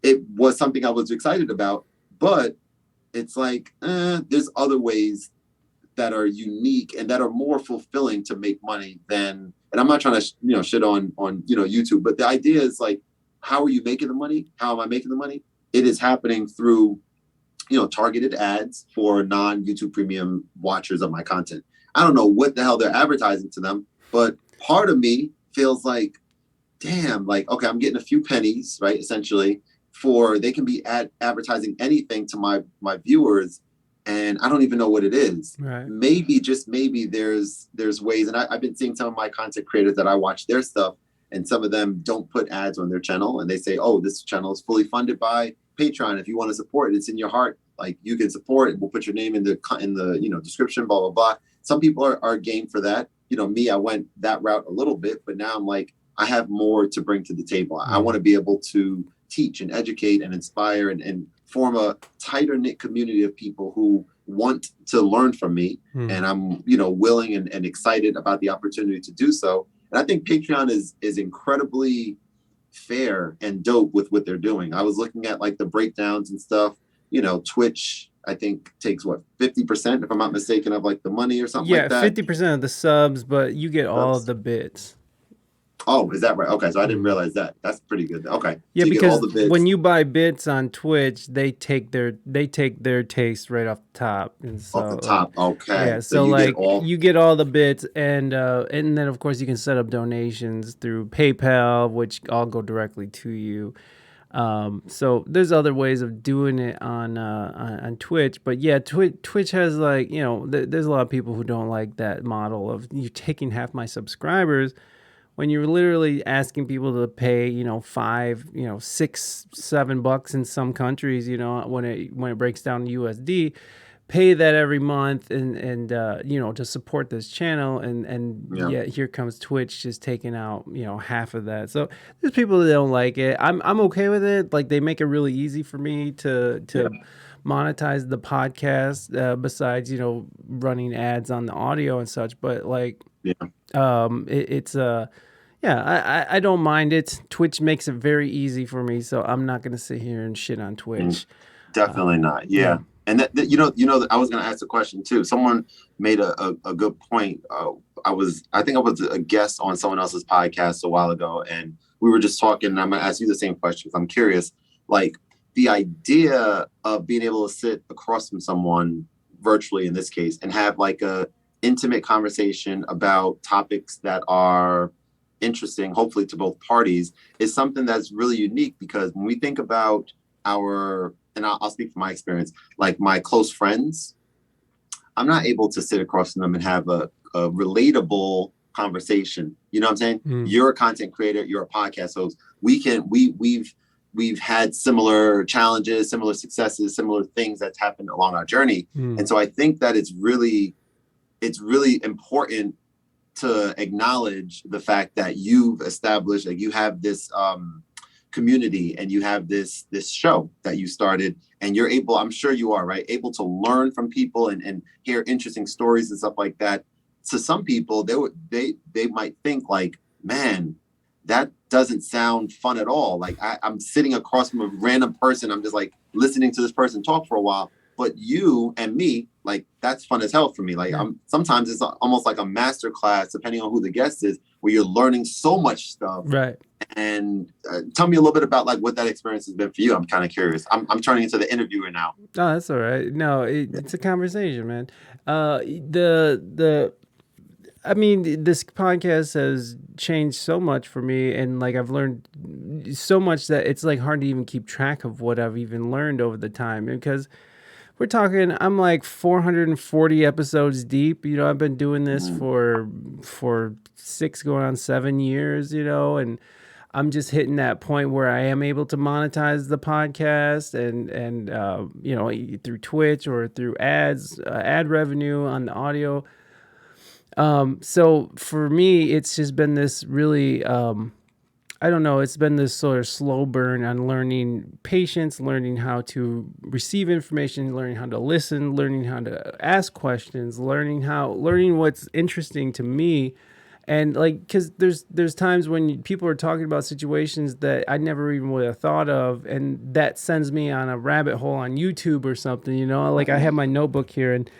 It was something I was excited about, but it's like there's other ways that are unique and that are more fulfilling to make money than. And I'm not trying to shit on YouTube, but the idea is like, how are you making the money? How am I making the money? It is happening through targeted ads for non-YouTube premium watchers of my content. I don't know what the hell they're advertising to them, but part of me feels like, damn, like, okay, I'm getting a few pennies, right? Essentially, for they can be advertising anything to my viewers, and I don't even know what it is. Right. Maybe, just maybe, there's ways, and I've been seeing some of my content creators that I watch their stuff, and some of them don't put ads on their channel, and they say, oh, this channel is fully funded by Patreon. If you want to support it, it's in your heart. Like, you can support it. We'll put your name in the description, blah, blah, blah. Some people are game for that. Me, I went that route a little bit, but now I'm like, I have more to bring to the table. I want to be able to teach and educate and inspire and form a tighter knit community of people who want to learn from me. And I'm, willing and excited about the opportunity to do so. And I think Patreon is incredibly fair and dope with what they're doing. I was looking at like the breakdowns and stuff. Twitch, I think, takes what, 50%, if I'm not mistaken, of like the money or something like that. 50% of the subs, but you get all of the bits. Oh, is that right? Okay, so I didn't realize that. That's pretty good. Okay. Yeah, so you because get all the bits. when you buy bits on Twitch, they take their taste right off the top. And so, off the top. Okay. Yeah, so like you get all the bits, and then of course you can set up donations through PayPal, which all go directly to you. So there's other ways of doing it on Twitch, but yeah, Twitch has like, there's a lot of people who don't like that model of you taking half my subscribers when you're literally asking people to pay, $5, $6, $7 in some countries, when it breaks down to USD, pay that every month and to support this channel, and yet here comes Twitch just taking out half of that. So there's people that don't like it. I'm okay with it. Like, they make it really easy for me to monetize the podcast, besides running ads on the audio and such. But like, I don't mind it. Twitch makes it very easy for me, so I'm not gonna sit here and shit on Twitch. Definitely not. Yeah. And that I was going to ask a question too. Someone made a good point. I think I was a guest on someone else's podcast a while ago, and we were just talking, and I'm going to ask you the same question, because I'm curious, like, the idea of being able to sit across from someone virtually, in this case, and have like a intimate conversation about topics that are interesting, hopefully to both parties, is something that's really unique. Because when we think about and I'll speak from my experience, like my close friends, I'm not able to sit across from them and have a relatable conversation. You know what I'm saying? You're a content creator, you're a podcast host. We've had similar challenges, similar successes, similar things that's happened along our journey. And so I think that it's really important to acknowledge the fact that you've established, like, you have this community, and you have this show that you started, and you're able, I'm sure you are, right, able to learn from people and hear interesting stories and stuff like that. To some people, they might think like, man, that doesn't sound fun at all. Like, I'm sitting across from a random person, I'm just like listening to this person talk for a while. But you and me, like, that's fun as hell for me. Like, sometimes it's almost like a master class, depending on who the guest is, where you're learning so much stuff. Right. And tell me a little bit about like what that experience has been for you. I'm kind of curious. I'm turning into the interviewer now. Oh, that's all right. No, it's a conversation, man. I mean, this podcast has changed so much for me, and like, I've learned so much that it's like hard to even keep track of what I've even learned over the time. Because we're talking, I'm like 440 episodes deep. I've been doing this for 6 going on 7 years, and I'm just hitting that point where I am able to monetize the podcast and through Twitch or through ads, ad revenue on the audio. So for me, it's just been this really, I don't know, it's been this sort of slow burn on learning patience, learning how to receive information, learning how to listen, learning how to ask questions, learning what's interesting to me, And like, because there's times when people are talking about situations that I never even would have thought of, and that sends me on a rabbit hole on YouTube or something. Like I have my notebook here, and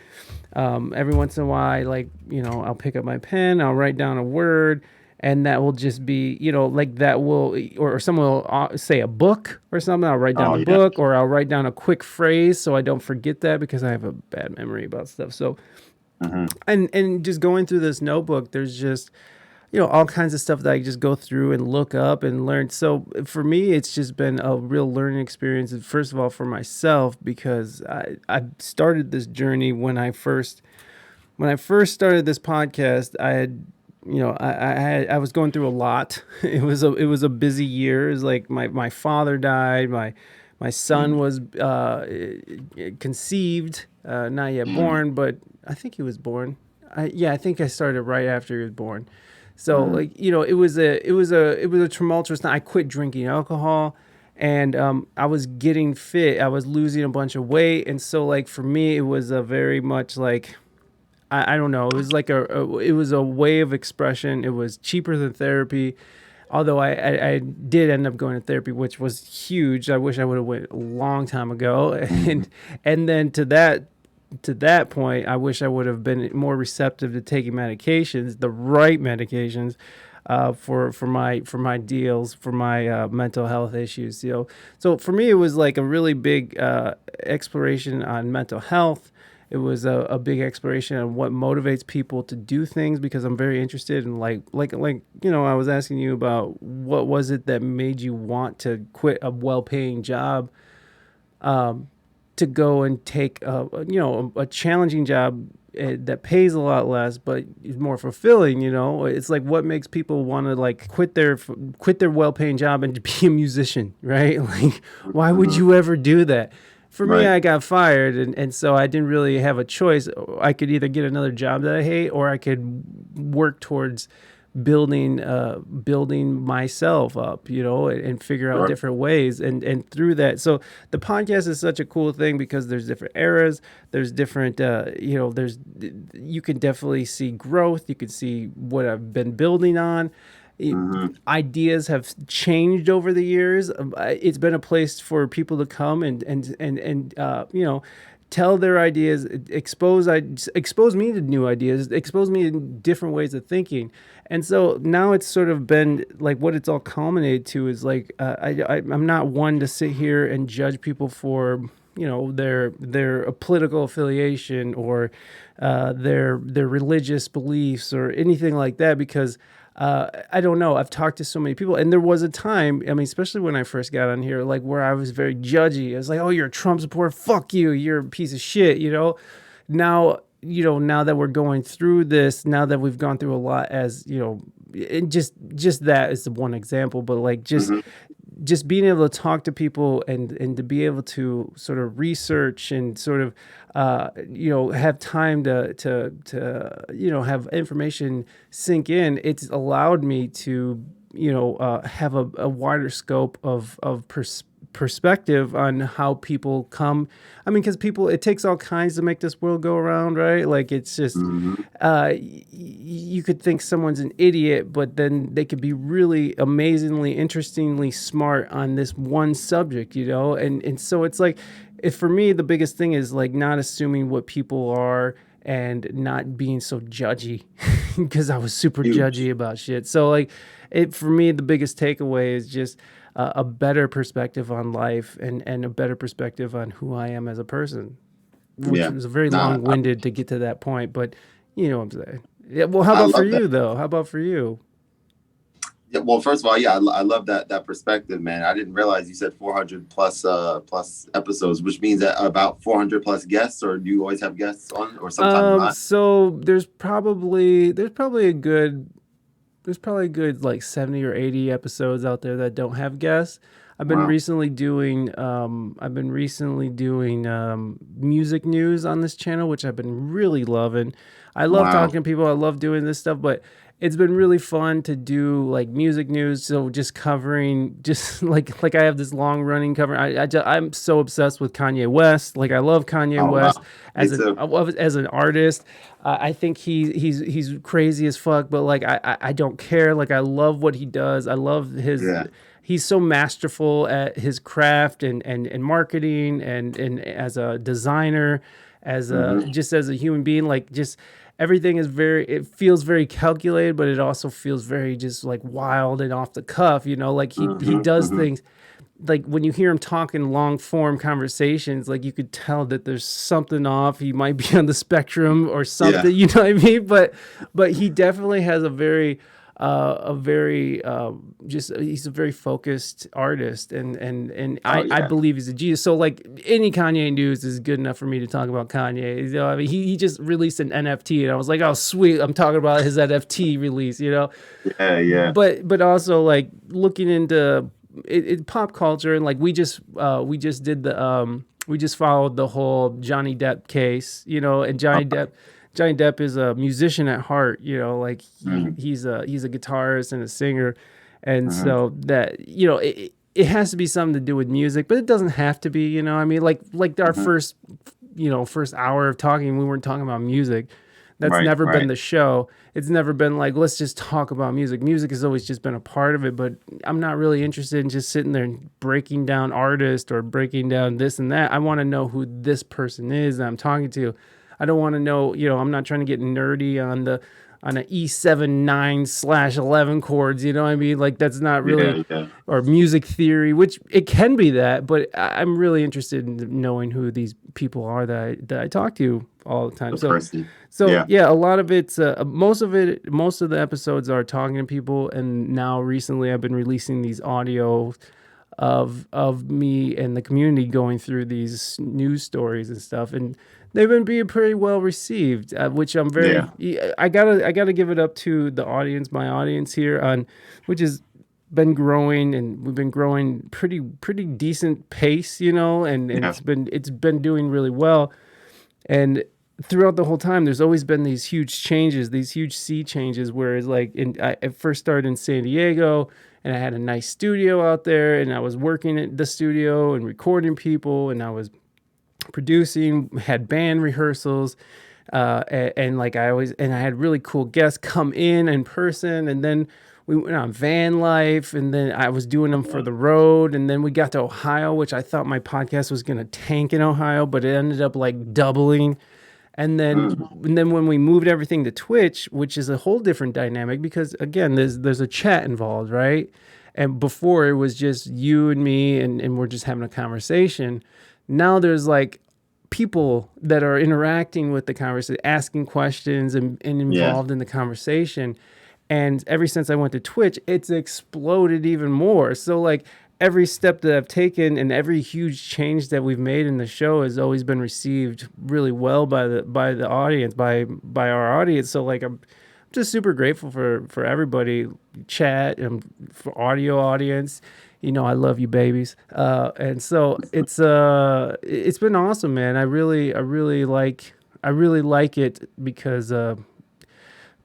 every once in a while, like, I'll pick up my pen, I'll write down a word, and that will just be, like that will, or someone will say a book or something. I'll write down Oh the yeah. book, or I'll write down a quick phrase so I don't forget that, because I have a bad memory about stuff. So, Hmm. and just going through this notebook, there's just, all kinds of stuff that I just go through and look up and learn. So for me, it's just been a real learning experience. First of all, for myself, because I started this journey when I first started this podcast. I had, I was going through a lot. It was a busy year. It was like my father died. My son was conceived, not yet Hmm. born, but I think he was born. I think I started right after he was born. So Hmm. like, it was a tumultuous time. I quit drinking alcohol, and I was getting fit. I was losing a bunch of weight, and so like for me, it was a very much like, I don't know. It was like it was a way of expression. It was cheaper than therapy, although I did end up going to therapy, which was huge. I wish I would have went a long time ago, Hmm. and then to that point, I wish I would have been more receptive to taking medications, the right medications, for my deals, for my mental health issues. So for me, it was like a really big exploration on mental health. It was a big exploration on what motivates people to do things, because I'm very interested in like I was asking you about what was it that made you want to quit a well-paying job, to go and take a challenging job, that pays a lot less but is more fulfilling. It's like, what makes people want to like quit their well-paying job and be a musician, right? Like, why would Hmm. you ever do that? For me, Right. I got fired, and so I didn't really have a choice. I could either get another job that I hate, or I could work towards building myself up, and figure out Sure. different ways, and through that. So the podcast is such a cool thing, because there's different eras, there's different, there's you can definitely see growth, you can see what I've been building on. It- Hmm. Ideas have changed over the years. It's been a place for people to come and tell their ideas, expose me to new ideas, expose me to different ways of thinking. And so now it's sort of been like, what it's all culminated to is like, I'm not one to sit here and judge people for their political affiliation, or their religious beliefs, or anything like that, because I don't know. I've talked to so many people, and there was a time, I mean, especially when I first got on here, like where I was very judgy. I was like, "Oh, you're a Trump supporter. Fuck you. You're a piece of shit." Now that we're going through this, now that we've gone through a lot, as and just that is the one example, but like Hmm. just being able to talk to people, and to be able to sort of research, and sort of have time to have information sink in. It's allowed me to have a wider scope of perspective on how people come. I mean, because people, it takes all kinds to make this world go around, right? Like, it's just, Hmm. you could think someone's an idiot, but then they could be really amazingly, interestingly smart on this one subject, and so it's like, if for me, the biggest thing is like not assuming what people are, and not being so judgy, because I was super Huge. judgy about shit. So like, it for me, the biggest takeaway is just a better perspective on life, and a better perspective on who I am as a person, which Yeah. was very Nah, long winded to get to that point, but you know what I'm saying. Yeah. Well, how I about for love that. you though? How about for you? Yeah, well, first of all, yeah, I love that perspective, man. I didn't realize you said 400 plus episodes, which means that about 400 plus guests, or do you always have guests on, or sometimes not? So there's probably a good like 70 or 80 episodes out there that don't have guests. Wow. I've been recently doing music news on this channel, which I've been really loving. I love Wow. talking to people. I love doing this stuff, but it's been really fun to do like music news. So just covering, just like I have this long running cover. I'm so obsessed with Kanye West. Like I love Kanye Oh West wow, me too. as an artist. I think he's crazy as fuck, but like I don't care. Like I love what he does. I love his. Yeah. He's so masterful at his craft and marketing and as a designer, as a Hmm. just as a human being. Like just everything is very, it feels very calculated, but it also feels very just like wild and off the cuff, you know, like he Hmm. does Hmm. things like when you hear him talk in long form conversations, like you could tell that there's something off. He might be on the spectrum or Yeah. something, you know what I mean? But he definitely has a very just he's a very focused artist, and Oh I yeah. believe he's a genius. So like any Kanye news is good enough for me to talk about Kanye. You know, I mean, he just released an NFT, and I was like, oh sweet, I'm talking about his NFT release. You know, Yeah. Yeah. but also like looking into pop culture, and like we just did the we just followed the whole Johnny Depp case, you know, and Johnny Depp is a musician at heart, you know, like Hmm. he's a guitarist and a singer, and Hmm. so that you know it has to be something to do with music, but it doesn't have to be, you know. I mean, like our Hmm. first first hour of talking, we weren't talking about music. That's Right. never been Right. the show. It's never been like, let's just talk about music. Music has always just been a part of it, but I'm not really interested in just sitting there and breaking down artists or breaking down this and that. I want to know who this person is that I'm talking to. I don't want to know, you know, I'm not trying to get nerdy on an E7 9/11 chords, you know what I mean? Like that's not really, Yeah. Yeah. or music theory, which it can be that, but I'm really interested in knowing who these people are that I talk to all the time. The So person. so Yeah. yeah, a lot of it's most of the episodes are talking to people, and now recently I've been releasing these audio of me and the community going through these news stories and stuff, and they've been being pretty well received, which I'm very. Yeah. I gotta give it up to the audience, my audience here on, which has been growing, and we've been growing pretty decent pace, you know, and Yeah. it's been doing really well, and throughout the whole time there's always been these huge changes, these huge sea changes, whereas like I first started in San Diego, and I had a nice studio out there, and I was working at the studio and recording people, and I was producing, had band rehearsals, and like I always, and I had really cool guests come in person, and then we went on van life, and then I was doing them for Yeah. the road, and then we got to Ohio, which I thought my podcast was gonna tank in Ohio, but it ended up like doubling. Mm. And then when we moved everything to Twitch, which is a whole different dynamic, because again, there's a chat involved, right? And before it was just you and me, and we're just having a conversation. Now there's like people that are interacting with the conversation, asking questions, and Yeah. involved in the conversation. And ever since I went to Twitch, it's exploded even more. So like every step that I've taken and every huge change that we've made in the show has always been received really well by the audience, by our audience. So like I'm just super grateful for everybody, chat and for audio audience. You know, I love you, babies. And so it's been awesome, man. I really like it because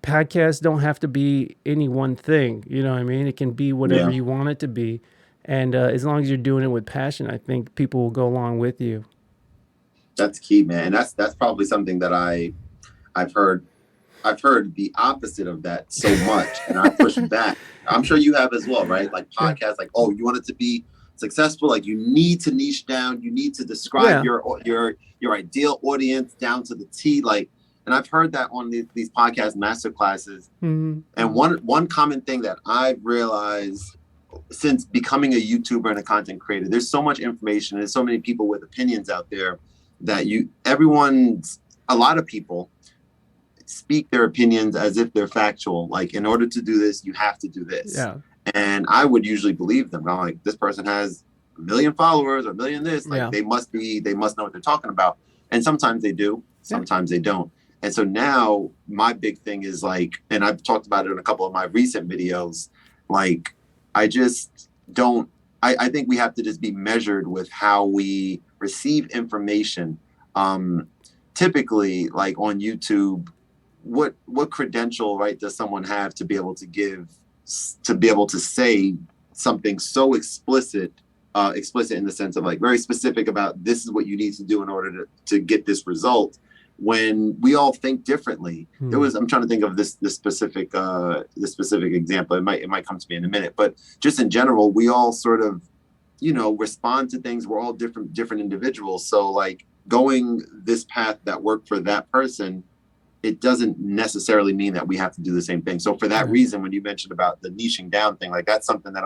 podcasts don't have to be any one thing. You know what I mean? It can be whatever Yeah. you want it to be. And as long as you're doing it with passion, I think people will go along with you. That's key, man. And that's probably something that I've heard I've heard the opposite of that so much, and I push back. I'm sure you have as well, right? Like Yeah. podcasts, like, oh, you want it to be successful, like you need to niche down, you need to describe Yeah. your ideal audience down to the T. Like, and I've heard that on these podcast master classes. Mm-hmm. And one common thing that I've realized since becoming a YouTuber and a content creator, there's so much information, there's so many people with opinions out there that a lot of people speak their opinions as if they're factual. Like, in order to do this, you have to do this. Yeah. And I would usually believe them. I'm like, this person has a million followers or a million this. Like, Yeah. they must know what they're talking about. And sometimes they do, sometimes they don't. And so now my big thing is like, and I've talked about it in a couple of my recent videos, like, I just don't, I think we have to just be measured with how we receive information. Typically, like on YouTube, what credential, right, does someone have to be able to give, to be able to say something so explicit in the sense of like very specific about this is what you need to do in order to get this result, when we all think differently. I'm trying to think of this specific example. It might come to me in a minute, but just in general, we all sort of, respond to things. We're all different individuals. So like going this path that worked for that person, it doesn't necessarily mean that we have to do the same thing. So for that reason, when you mentioned about the niching down thing, like that's something that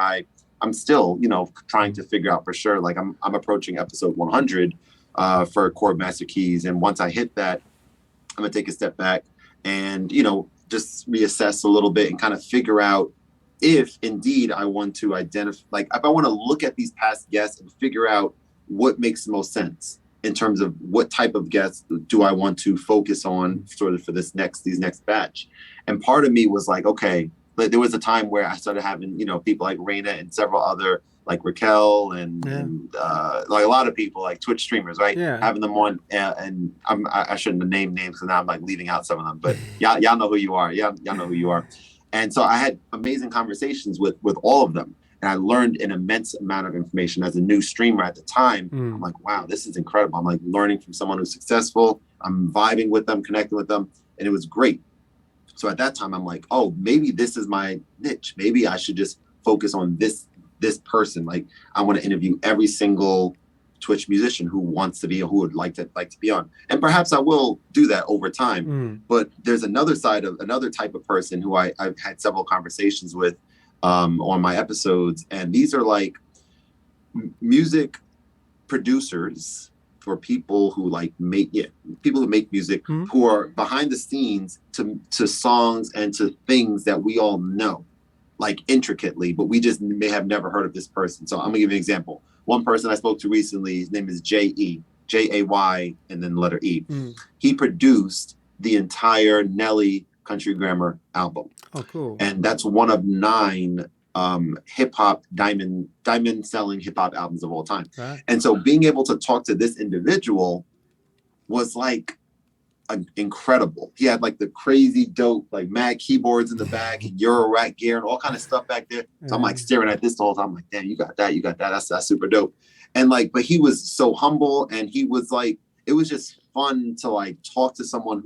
I'm still, trying to figure out for sure. Like I'm approaching episode 100 for Khordmaster keys. And once I hit that, I'm gonna take a step back and, just reassess a little bit and kind of figure out if indeed I want to identify, like if I want to look at these past guests and figure out what makes the most sense in terms of what type of guests do I want to focus on sort of for these next batch. And part of me was like, okay, like there was a time where I started having, people like Reina and several other like Raquel and like a lot of people like Twitch streamers, right? Yeah. Having them on, and I shouldn't have named names because now I'm like leaving out some of them, but y'all know who you are. Y'all know who you are. And so I had amazing conversations with all of them. And I learned an immense amount of information as a new streamer at the time. I'm like, wow, this is incredible. I'm like learning from someone who's successful. I'm vibing with them, connecting with them. And it was great. So at that time, I'm like, oh, maybe this is my niche. Maybe I should just focus on this person. Like I want to interview every single Twitch musician who wants to be, who would like to be on. And perhaps I will do that over time. But there's another type of person who I've had several conversations with on my episodes. And these are like music producers for people who people who make music, who are behind the scenes to songs and to things that we all know, like intricately, but we just may have never heard of this person. So I'm gonna give you an example. One person I spoke to recently, his name is Jay, and then the letter E. He produced the entire Nelly Country Grammar album. Oh, cool. And that's one of 9 hip hop diamond selling hip hop albums of all time. Right. And so being able to talk to this individual was like incredible. He had like the crazy dope, like mad keyboards in the back and Eurorack gear and all kind of stuff back there. So I'm like staring at this the whole time. I'm like, damn, you got that. That's super dope. And like, but he was so humble, and he was like, it was just fun to like talk to someone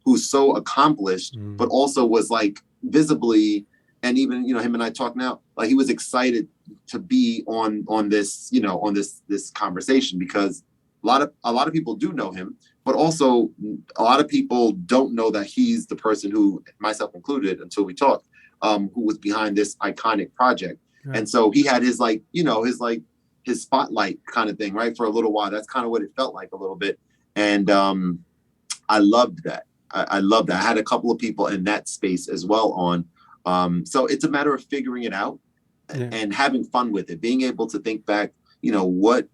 who's so accomplished, but also was like visibly, and even, him and I talk now, like he was excited to be on this, on this conversation, because a lot of people do know him, but also a lot of people don't know that he's the person who, myself included, until we talked, who was behind this iconic project. Right. And so he had his his spotlight kind of thing, right? For a little while. That's kind of what it felt like a little bit. And I loved that. I love that. I had a couple of people in that space as well on. So it's a matter of figuring it out and having fun with it, being able to think back, what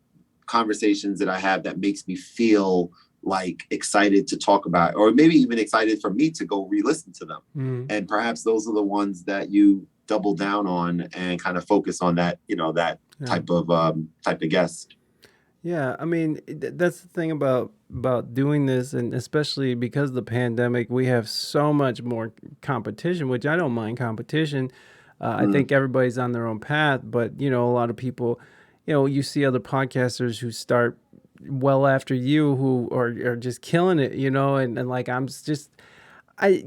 conversations that I have that makes me feel like excited to talk about, or maybe even excited for me to go re-listen to them. And perhaps those are the ones that you double down on and kind of focus on that, type of guest. Yeah, I mean, that's the thing about doing this, and especially because of the pandemic, we have so much more competition, which I don't mind competition. I think everybody's on their own path, but a lot of people, you see other podcasters who start well after you, who are just killing it, and like I'm just. I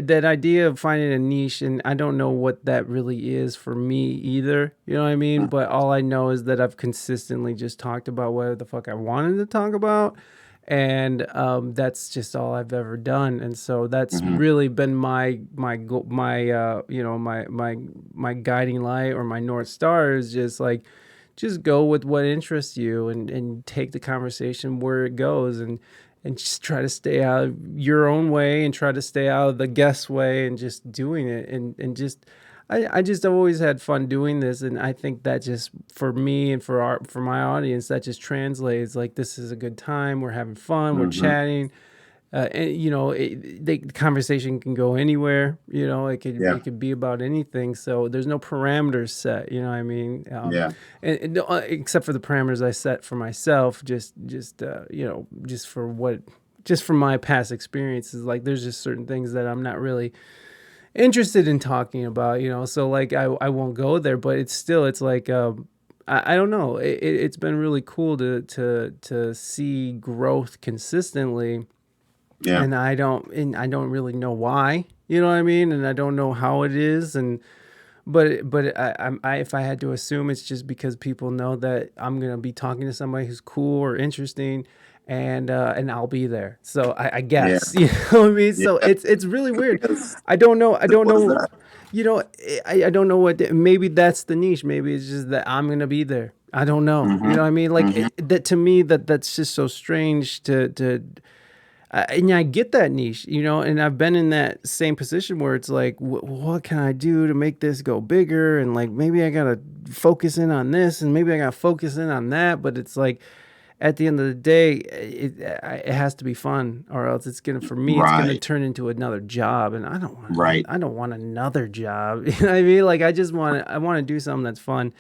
that idea of finding a niche, and I don't know what that really is for me either. You know what I mean? But all I know is that I've consistently just talked about whatever the fuck I wanted to talk about, and that's just all I've ever done. And so that's really been my guiding light, or my North Star, is just go with what interests you, and take the conversation where it goes, and just try to stay out of your own way, and try to stay out of the guest way, and just doing it. And just, I just always had fun doing this. And I think that just, for me and for my audience, that just translates like, this is a good time. We're having fun. We're chatting. And the conversation can go anywhere. It could be about anything. So there's no parameters set. You know what I mean? And except for the parameters I set for myself, just for what, just from my past experiences, like there's just certain things that I'm not really interested in talking about, so like I won't go there, but it's like I don't know, it's been really cool to see growth consistently. Yeah. And I don't really know why, you know what I mean, and I don't know how it is. And but if I had to assume, it's just because people know that I'm gonna be talking to somebody who's cool or interesting, and I'll be there. So I Yeah. guess, you know what I mean. Yeah. So it's really weird. Because I don't know. I don't what's know. that? I don't know maybe that's the niche. Maybe it's just that I'm gonna be there. I don't know. You Mm-hmm. know what I mean? Like Mm-hmm. that to me, that's just so strange to and I get that niche, and I've been in that same position where it's like, what can I do to make this go bigger? And like, maybe I gotta focus in on this, and maybe I gotta focus in on that. But it's like, at the end of the day, it has to be fun, or else for me, it's gonna Right. turn into another job, and Right. I don't want another job. You know what I mean? Like, I want to do something that's fun,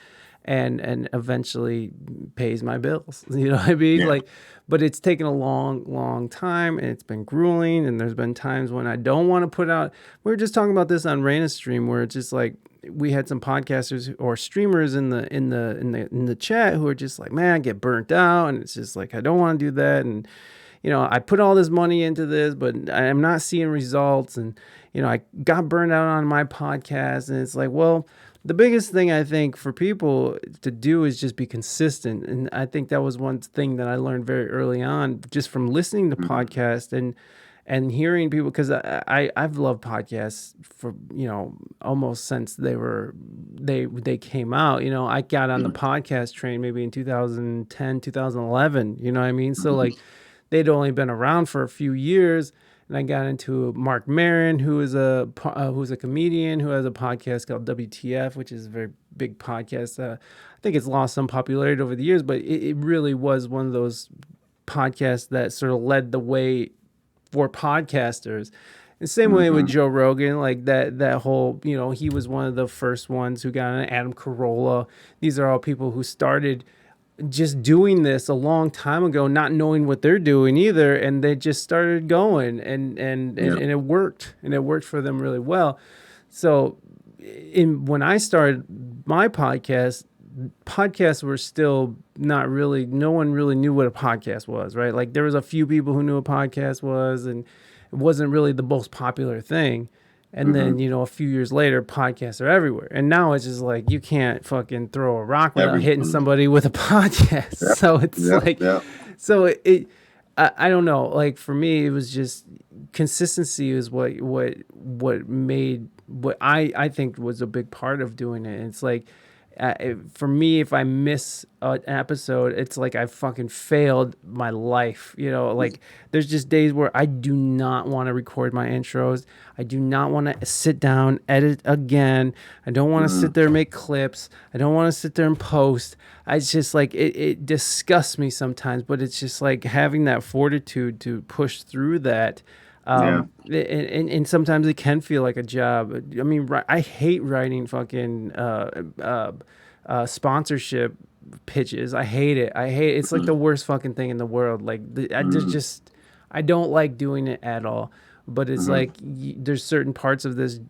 and eventually pays my bills. You know what I mean? Yeah. Like, but it's taken a long time, and it's been grueling. And there's been times when I don't want to put out. We were just talking about this on Reina's stream, where it's just like we had some podcasters or streamers in the chat who are just like, man, I get burnt out, and it's just like I don't want to do that, and I put all this money into this, but I'm not seeing results, and I got burned out on my podcast, and it's like, well, the biggest thing I think for people to do is just be consistent. And I think that was one thing that I learned very early on, just from listening to Mm-hmm. podcasts and hearing people, because I've loved podcasts for, almost since they came out. I got on the podcast train maybe in 2010, 2011, you know what I mean? So Mm-hmm. like they'd only been around for a few years. And I got into Mark Maron, who's a comedian who has a podcast called WTF, which is a very big podcast. I think it's lost some popularity over the years, but it really was one of those podcasts that sort of led the way for podcasters. The same way with Mm-hmm. Joe Rogan, like that whole, he was one of the first ones who got on. Adam Carolla. These are all people who started just doing this a long time ago, not knowing what they're doing either, and they just started going, and Yeah. it worked, and it worked for them really well. So when I started my podcasts were still not really, no one really knew what a podcast was, right? Like there was a few people who knew what a podcast was, and it wasn't really the most popular thing. And Mm-hmm. then, a few years later, podcasts are everywhere. And now it's just like you can't fucking throw a rock without hitting Everyone. somebody with a podcast. Yeah. So it's Yeah. like, Yeah. so I don't know. Like for me, it was just consistency is what made what I think was a big part of doing it. And it's like, for me, if I miss an episode, it's like I fucking failed my life. Like there's just days where I do not want to record my intros. I do not want to sit down, edit again. I don't want to Mm-hmm. sit there and make clips. I don't want to sit there and post. It's just like it disgusts me sometimes, but it's just like having that fortitude to push through that. Yeah. And sometimes it can feel like a job. I mean, I hate writing fucking sponsorship pitches. I hate it. It's like the worst fucking thing in the world. Like I don't like doing it at all. But it's Mm-hmm. like there's certain parts of this,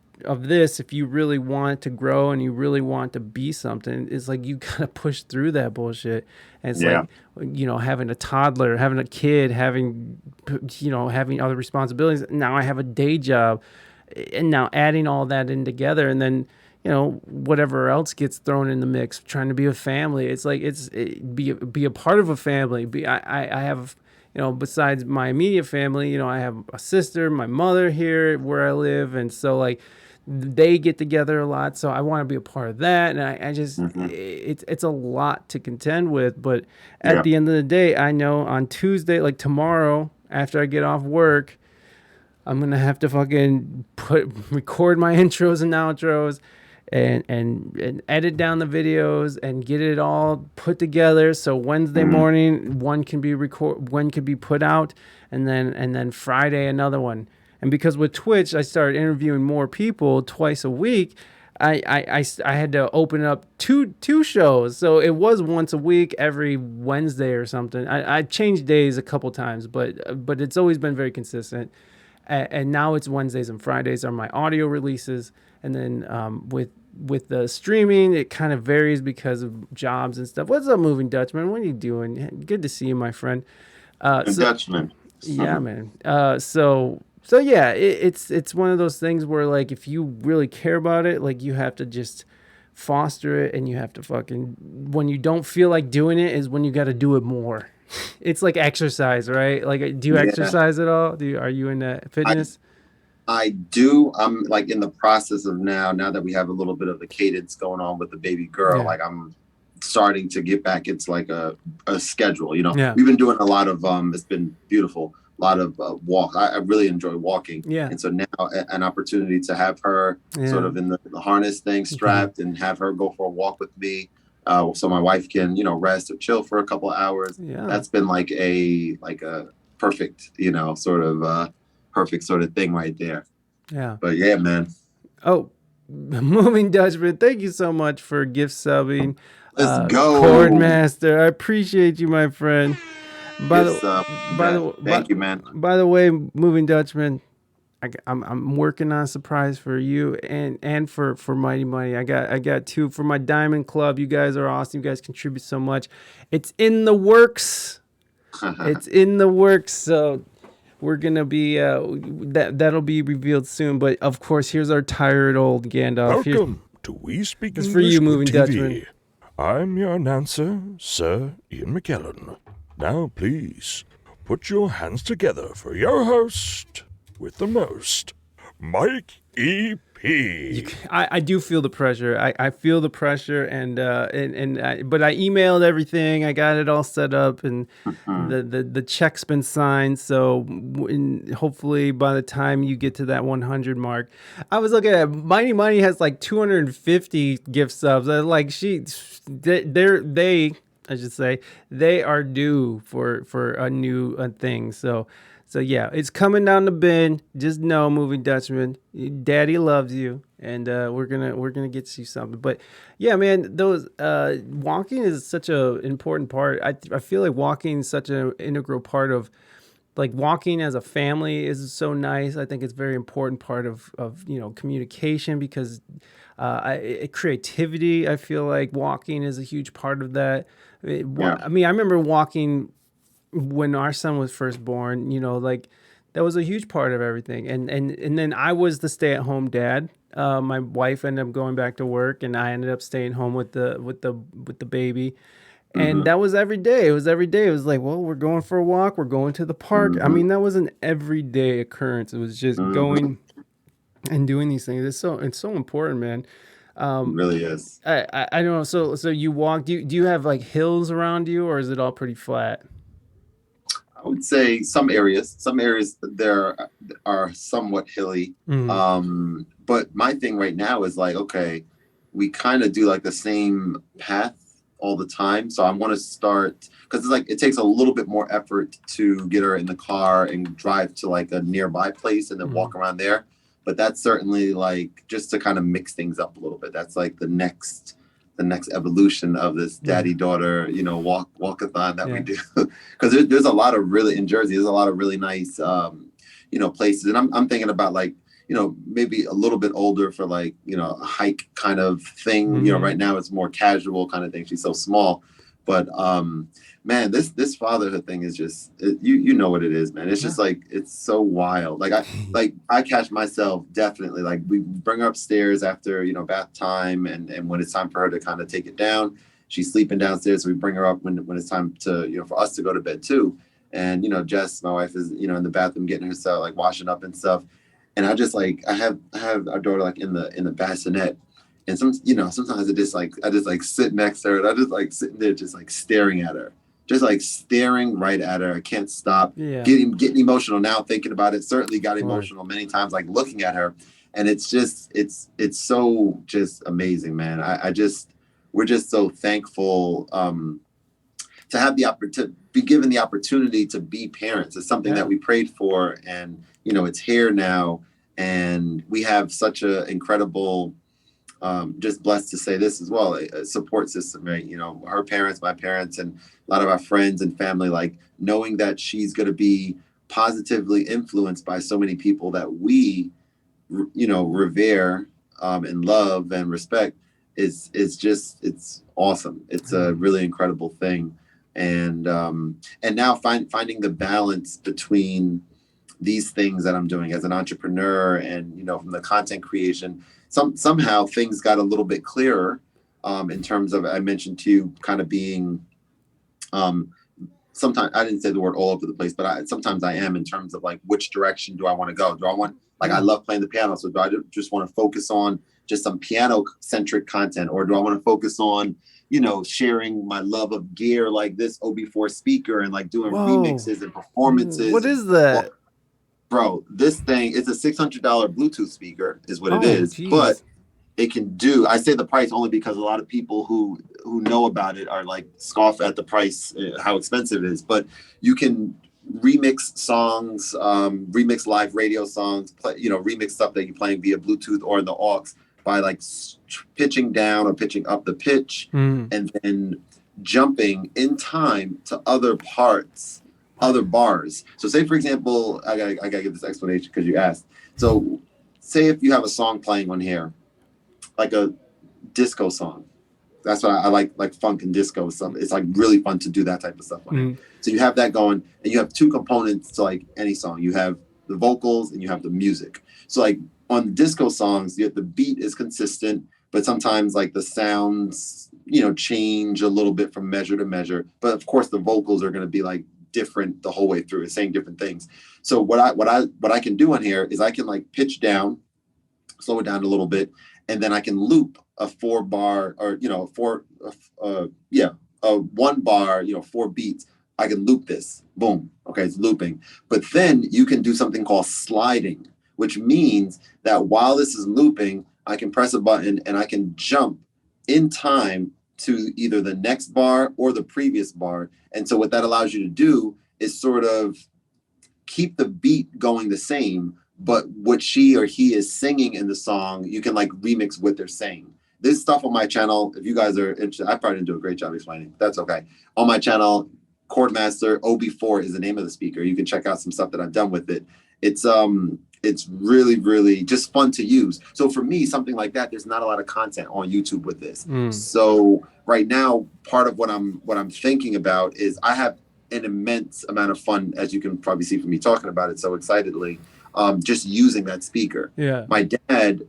if you really want it to grow and you really want to be something, it's like you gotta push through that bullshit. And it's Yeah. like, having a toddler, having a kid, having other responsibilities. Now I have a day job, and now adding all that in together, and then whatever else gets thrown in the mix, trying to be a family. It's like be a part of a family. I have, besides my immediate family, I have a sister, my mother here where I live, and so like they get together a lot, so I want to be a part of that. And I just Mm-hmm. it's a lot to contend with. But at Yeah. the end of the day, I know on Tuesday, like tomorrow, after I get off work, I'm gonna have to fucking record my intros and outros, and edit down the videos and get it all put together. So Wednesday Mm-hmm. morning, one can be put out, and then Friday another one. And because with Twitch, I started interviewing more people twice a week. I had to open up two shows, so it was once a week, every Wednesday or something. I changed days a couple times, but it's always been very consistent. And now it's Wednesdays and Fridays are my audio releases, and then with the streaming, it kind of varies because of jobs and stuff. What's up, Moving Dutchman? What are you doing? Good to see you, my friend. So Dutchman. yeah, man. So yeah, it's one of those things where like if you really care about it, like you have to just foster it, and you have to fucking when you don't feel like doing it is when you got to do it more. It's like exercise, right? Like, do you Yeah. exercise at all? Are you into I fitness? I do. I'm like in the process of now that we have a little bit of the cadence going on with the baby girl, Yeah, like I'm starting to get back into like a schedule. yeah, We've been doing a lot of it's been beautiful, a lot of walk. I really enjoy walking. yeah, And so now an opportunity to have her sort yeah. of in the harness thing Mhm. strapped and have her go for a walk with me, so my wife can rest or chill for a couple of hours. Yeah, That's been like a perfect sort of perfect sort of thing right there. yeah. But yeah, man, Oh, Moving Dutchman, thank you so much for gift subbing. let's go. Khordmaster, I appreciate you, my friend. By the Gifts up, by Beth. the by, Thank you, man. by the way, Moving Dutchman, I'm working on a surprise for you and for Mighty Mighty. I got two for my Diamond Club. You guys are awesome. You guys contribute so much. It's in the works. It's in the works. So we're gonna be that'll be revealed soon. But of course, here's our tired old Gandalf. Here's Welcome to We Speak this for you, English Good Moving Dutchman. TV. I'm your announcer, Sir Ian McKellen. Now, please, put your hands together for your host with the most, Mike E.P. I do feel the pressure. I feel the pressure, but I emailed everything. I got it all set up, and the check's been signed. So hopefully by the time you get to that 100 mark, I was looking at Mighty Mighty has like 250 gift subs. Like they I should say they are due for a new thing. So yeah, it's coming down the bin. Just know, Moving Dutchman, Daddy loves you, and we're gonna get you something. But yeah, man, those walking is such a important part. I feel like walking is such an integral part of like walking as a family is so nice. I think it's a very important part of communication because creativity. I feel like walking is a huge part of that. Yeah. I mean, I remember walking when our son was first born, like that was a huge part of everything. And then I was the stay-at-home dad. My wife ended up going back to work, and I ended up staying home with the baby. And Hmm. that was every day. It was every day. It was like, well, we're going for a walk. We're going to the park. I Hmm. mean, that was an everyday occurrence. It was just Hmm. going and doing these things. It's so important, man. Really is. I don't know. So you walk. Do you have like hills around you, or is it all pretty flat? I would say some areas there are somewhat hilly. Mm-hmm. But my thing right now is like, okay, we kind of do like the same path all the time. So I want to start because it's like it takes a little bit more effort to get her in the car and drive to like a nearby place and then Mm-hmm. walk around there. But that's certainly like just to kind of mix things up a little bit. That's like the next evolution of this Yeah. daddy daughter, walkathon that we Yeah. do. Because there's a lot of really in Jersey. There's a lot of really nice, places, and I'm thinking about like maybe a little bit older for like a hike kind of thing. Mm-hmm. Right now it's more casual kind of thing. She's so small, but man, this fatherhood thing is just you know what it is, man. It's Yeah. just like it's so wild. Like I catch myself definitely like we bring her upstairs after bath time and when it's time for her to kind of take it down, she's sleeping downstairs. So we bring her up when it's time to for us to go to bed too. And Jess, my wife, is in the bathroom getting herself like washing up and stuff. And I just like I have our daughter like in the bassinet. And sometimes I just sit next to her and I just like sitting there just like staring at her, just like staring right at her. I can't stop Yeah. getting emotional now thinking about it. Certainly got Of course. emotional many times like looking at her, and it's so just amazing, man. We're just so thankful to have to be given the opportunity to be parents. It's something Yeah. that we prayed for, and it's here now, and we have such a incredible just blessed to say this as well, a support system, right? You know, her parents, my parents, and a lot of our friends and family, like knowing that she's going to be positively influenced by so many people that we, you know, revere and love and respect is it's awesome. It's a really incredible thing. And now finding the balance between these things that I'm doing as an entrepreneur and, you know, from the content creation, somehow things got a little bit clearer in terms of, I mentioned to you, kind of being sometimes, I didn't say the word all over the place, but sometimes I am, in terms of like, which direction do I want to go? Do I want, like, I love playing the piano, so do I just want to focus on just some piano centric content, or do I want to focus on, you know, sharing my love of gear like this OB4 speaker and like doing remixes and performances? What is that? Bro, this thing, it's a $600 Bluetooth speaker is what it Oh, is. geez. But it can do, I say the price only because a lot of people who know about it are like scoff at the price, how expensive it is. But you can remix songs, remix live radio songs, play, you know, remix stuff that you're playing via Bluetooth or the aux by like pitching down or pitching up the pitch and then jumping in time to other parts, other bars. So say, for example, I gotta give this explanation because you asked. So say if you have a song playing on here, like a disco song. That's what I like funk and disco stuff. It's like really fun to do that type of stuff on it. So you have that going, and you have two components to like any song. You have the vocals and you have the music. So like on the disco songs, the beat is consistent, but sometimes like the sounds, you know, change a little bit from measure to measure. But of course the vocals are going to be like different the whole way through. It's saying different things. So what I can do on here is I can like pitch down, slow it down a little bit, and then I can loop a 4-bar, or, you know, a 1 bar, you know, 4 beats. I can loop this, boom. Okay, it's looping. But then you can do something called sliding, which means that while this is looping, I can press a button and I can jump in time to either the next bar or the previous bar. And so what that allows you to do is sort of keep the beat going the same, but what she or he is singing in the song, you can like remix what they're saying. This stuff on my channel, if you guys are interested, I probably didn't do a great job explaining. That's okay. On my channel, Khordmaster OB4 is the name of the speaker. You can check out some stuff that I've done with it. It's really, really just fun to use. So for me, something like that, there's not a lot of content on YouTube with this. So right now, part of what I'm thinking about is I have an immense amount of fun, as you can probably see from me talking about it so excitedly, just using that speaker. Yeah. My dad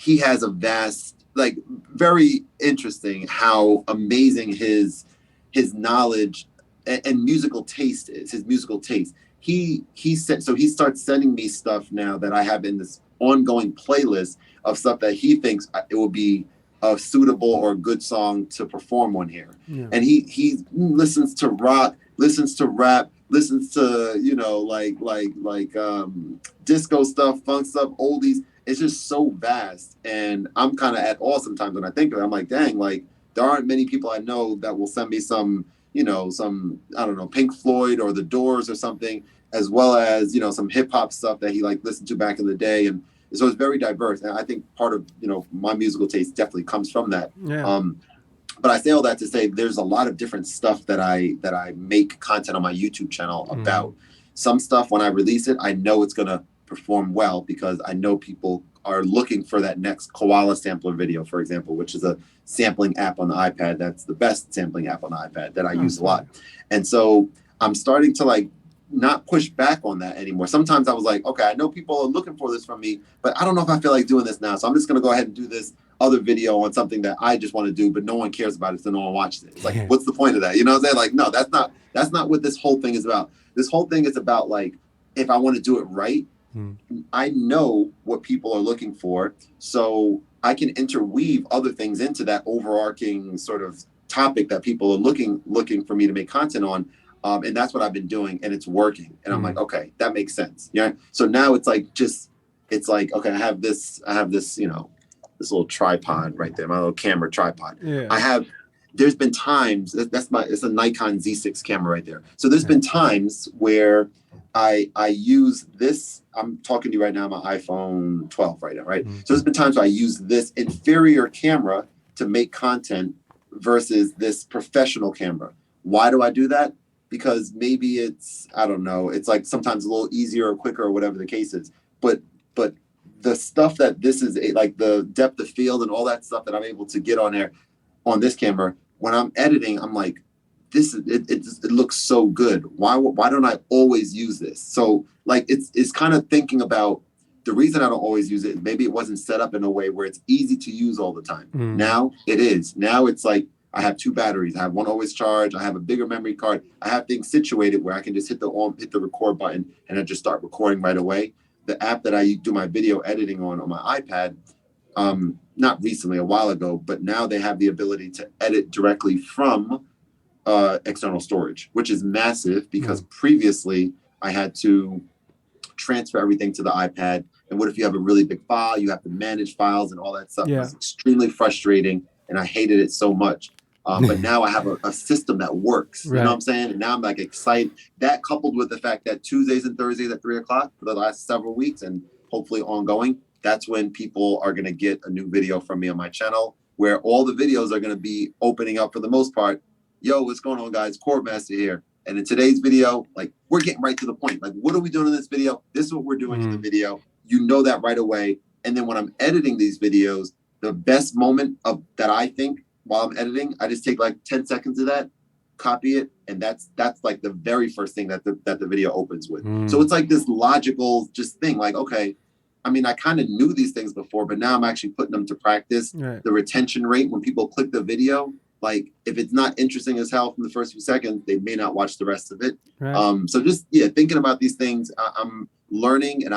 he has a vast, like, very interesting how amazing his knowledge and musical taste is. His musical taste. He starts sending me stuff now that I have in this ongoing playlist of stuff that he thinks it will be a suitable or good song to perform on here. Yeah. And he listens to rock, listens to rap, listens to, you know, like disco stuff, funk stuff, oldies. It's just so vast. And I'm kind of at awe sometimes when I think of it. I'm like, dang, like there aren't many people I know that will send me some, you know, I don't know, Pink Floyd or The Doors or something, as well as, you know, some hip hop stuff that he like listened to back in the day. And so it's very diverse. And I think part of, you know, my musical taste definitely comes from that. Yeah. But I say all that to say there's a lot of different stuff that I make content on my YouTube channel about. Some stuff, when I release it, I know it's going to perform well because I know people are looking for that next koala sampler video, for example, which is a sampling app on the iPad. That's the best sampling app on the iPad that I use a lot. And so I'm starting to like not push back on that anymore. Sometimes I was like, okay, I know people are looking for this from me, but I don't know if I feel like doing this now. So I'm just going to go ahead and do this other video on something that I just want to do, but no one cares about it, so no one watches it. It's like, what's the point of that? You know what I'm saying? Like, no, that's not what this whole thing is about. This whole thing is about, like, if I want to do it right, I know what people are looking for, so I can interweave other things into that overarching sort of topic that people are looking for me to make content on. And that's what I've been doing, and it's working. And I'm like, okay, that makes sense. Yeah. So now it's like, okay, I have this, you know, this little tripod right there, my little camera tripod. Yeah. there's been times it's a Nikon Z6 camera right there. So there's been times where I use this. I'm talking to you right now, my iPhone 12 right now, right? So there's been times where I use this inferior camera to make content versus this professional camera. Why do I do that? Because maybe it's, I don't know, it's like sometimes a little easier or quicker or whatever the case is. But the stuff that this is like the depth of field and all that stuff that I'm able to get on there on this camera, when I'm editing, I'm like, this is it looks so good. Why don't I always use this? So like it's kind of thinking about the reason I don't always use it. Maybe it wasn't set up in a way where it's easy to use all the time. Now it is. Now it's like I have 2 batteries. I have one always charged. I have a bigger memory card. I have things situated where I can just hit the record button and I just start recording right away. The app that I do my video editing on my iPad, not recently, a while ago, but now they have the ability to edit directly from external storage, which is massive because previously I had to transfer everything to the iPad. And what if you have a really big file? You have to manage files and all that stuff. It was extremely frustrating and I hated it so much. But now I have a system that works. You know what I'm saying? And now I'm like excited. That coupled with the fact that Tuesdays and Thursdays at 3:00 for the last several weeks and hopefully ongoing, that's when people are going to get a new video from me on my channel where all the videos are going to be opening up for the most part. Yo, what's going on, guys? Khordmaster here. And in today's video, like we're getting right to the point. Like, what are we doing in this video? This is what we're doing in the video. You know that right away. And then when I'm editing these videos, the best moment of that I think while I'm editing, I just take like 10 seconds of that, copy it, and that's like the very first thing that the video opens with. So it's like this logical just thing. Like, okay, I mean, I kind of knew these things before, but now I'm actually putting them to practice. The retention rate when people click the video, like if it's not interesting as hell from the first few seconds, they may not watch the rest of it. So just thinking about these things, I'm learning, and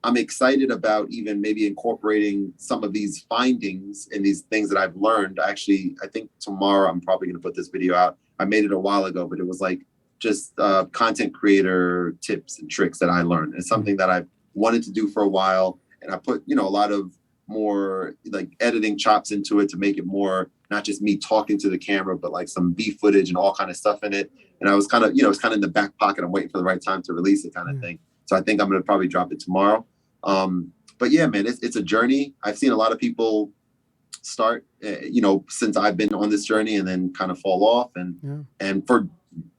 I'm excited about even maybe incorporating some of these findings and these things that I've learned. Actually, I think tomorrow I'm probably going to put this video out. I made it a while ago, but it was like just content creator tips and tricks that I learned. It's something that I've wanted to do for a while. And I put, a lot of more like editing chops into it to make it more, not just me talking to the camera, but like some B footage and all kind of stuff in it. And I was kind of, it's kind of in the back pocket. I'm waiting for the right time to release it kind of thing. So I think I'm going to probably drop it tomorrow. But yeah, man, it's a journey. I've seen a lot of people start, since I've been on this journey and then kind of fall off and for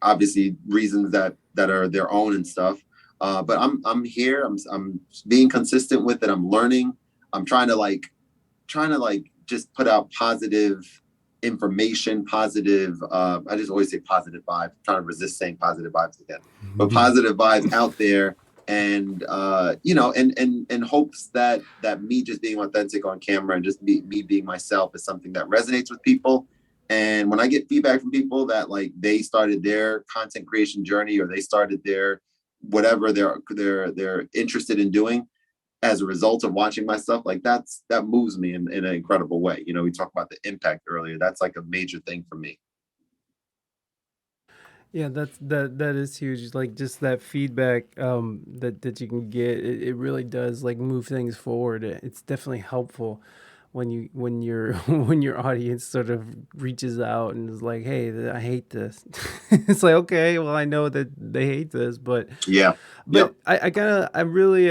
obviously reasons that are their own and stuff. But I'm here. I'm being consistent with it. I'm learning. I'm trying to just put out positive information, positive. I just always say positive vibes. I'm trying to resist saying positive vibes again, but positive vibes out there. And in hopes that me just being authentic on camera and just me being myself is something that resonates with people. And when I get feedback from people that like they started their content creation journey or they started their whatever they're interested in doing as a result of watching my stuff, like that moves me in an incredible way. We talked about the impact earlier. That's like a major thing for me. Yeah, that is huge. Like just that feedback that you can get, it really does like move things forward. It's definitely helpful when your audience sort of reaches out and is like, "Hey, I hate this." It's like, okay, well, I know that they hate this, but I really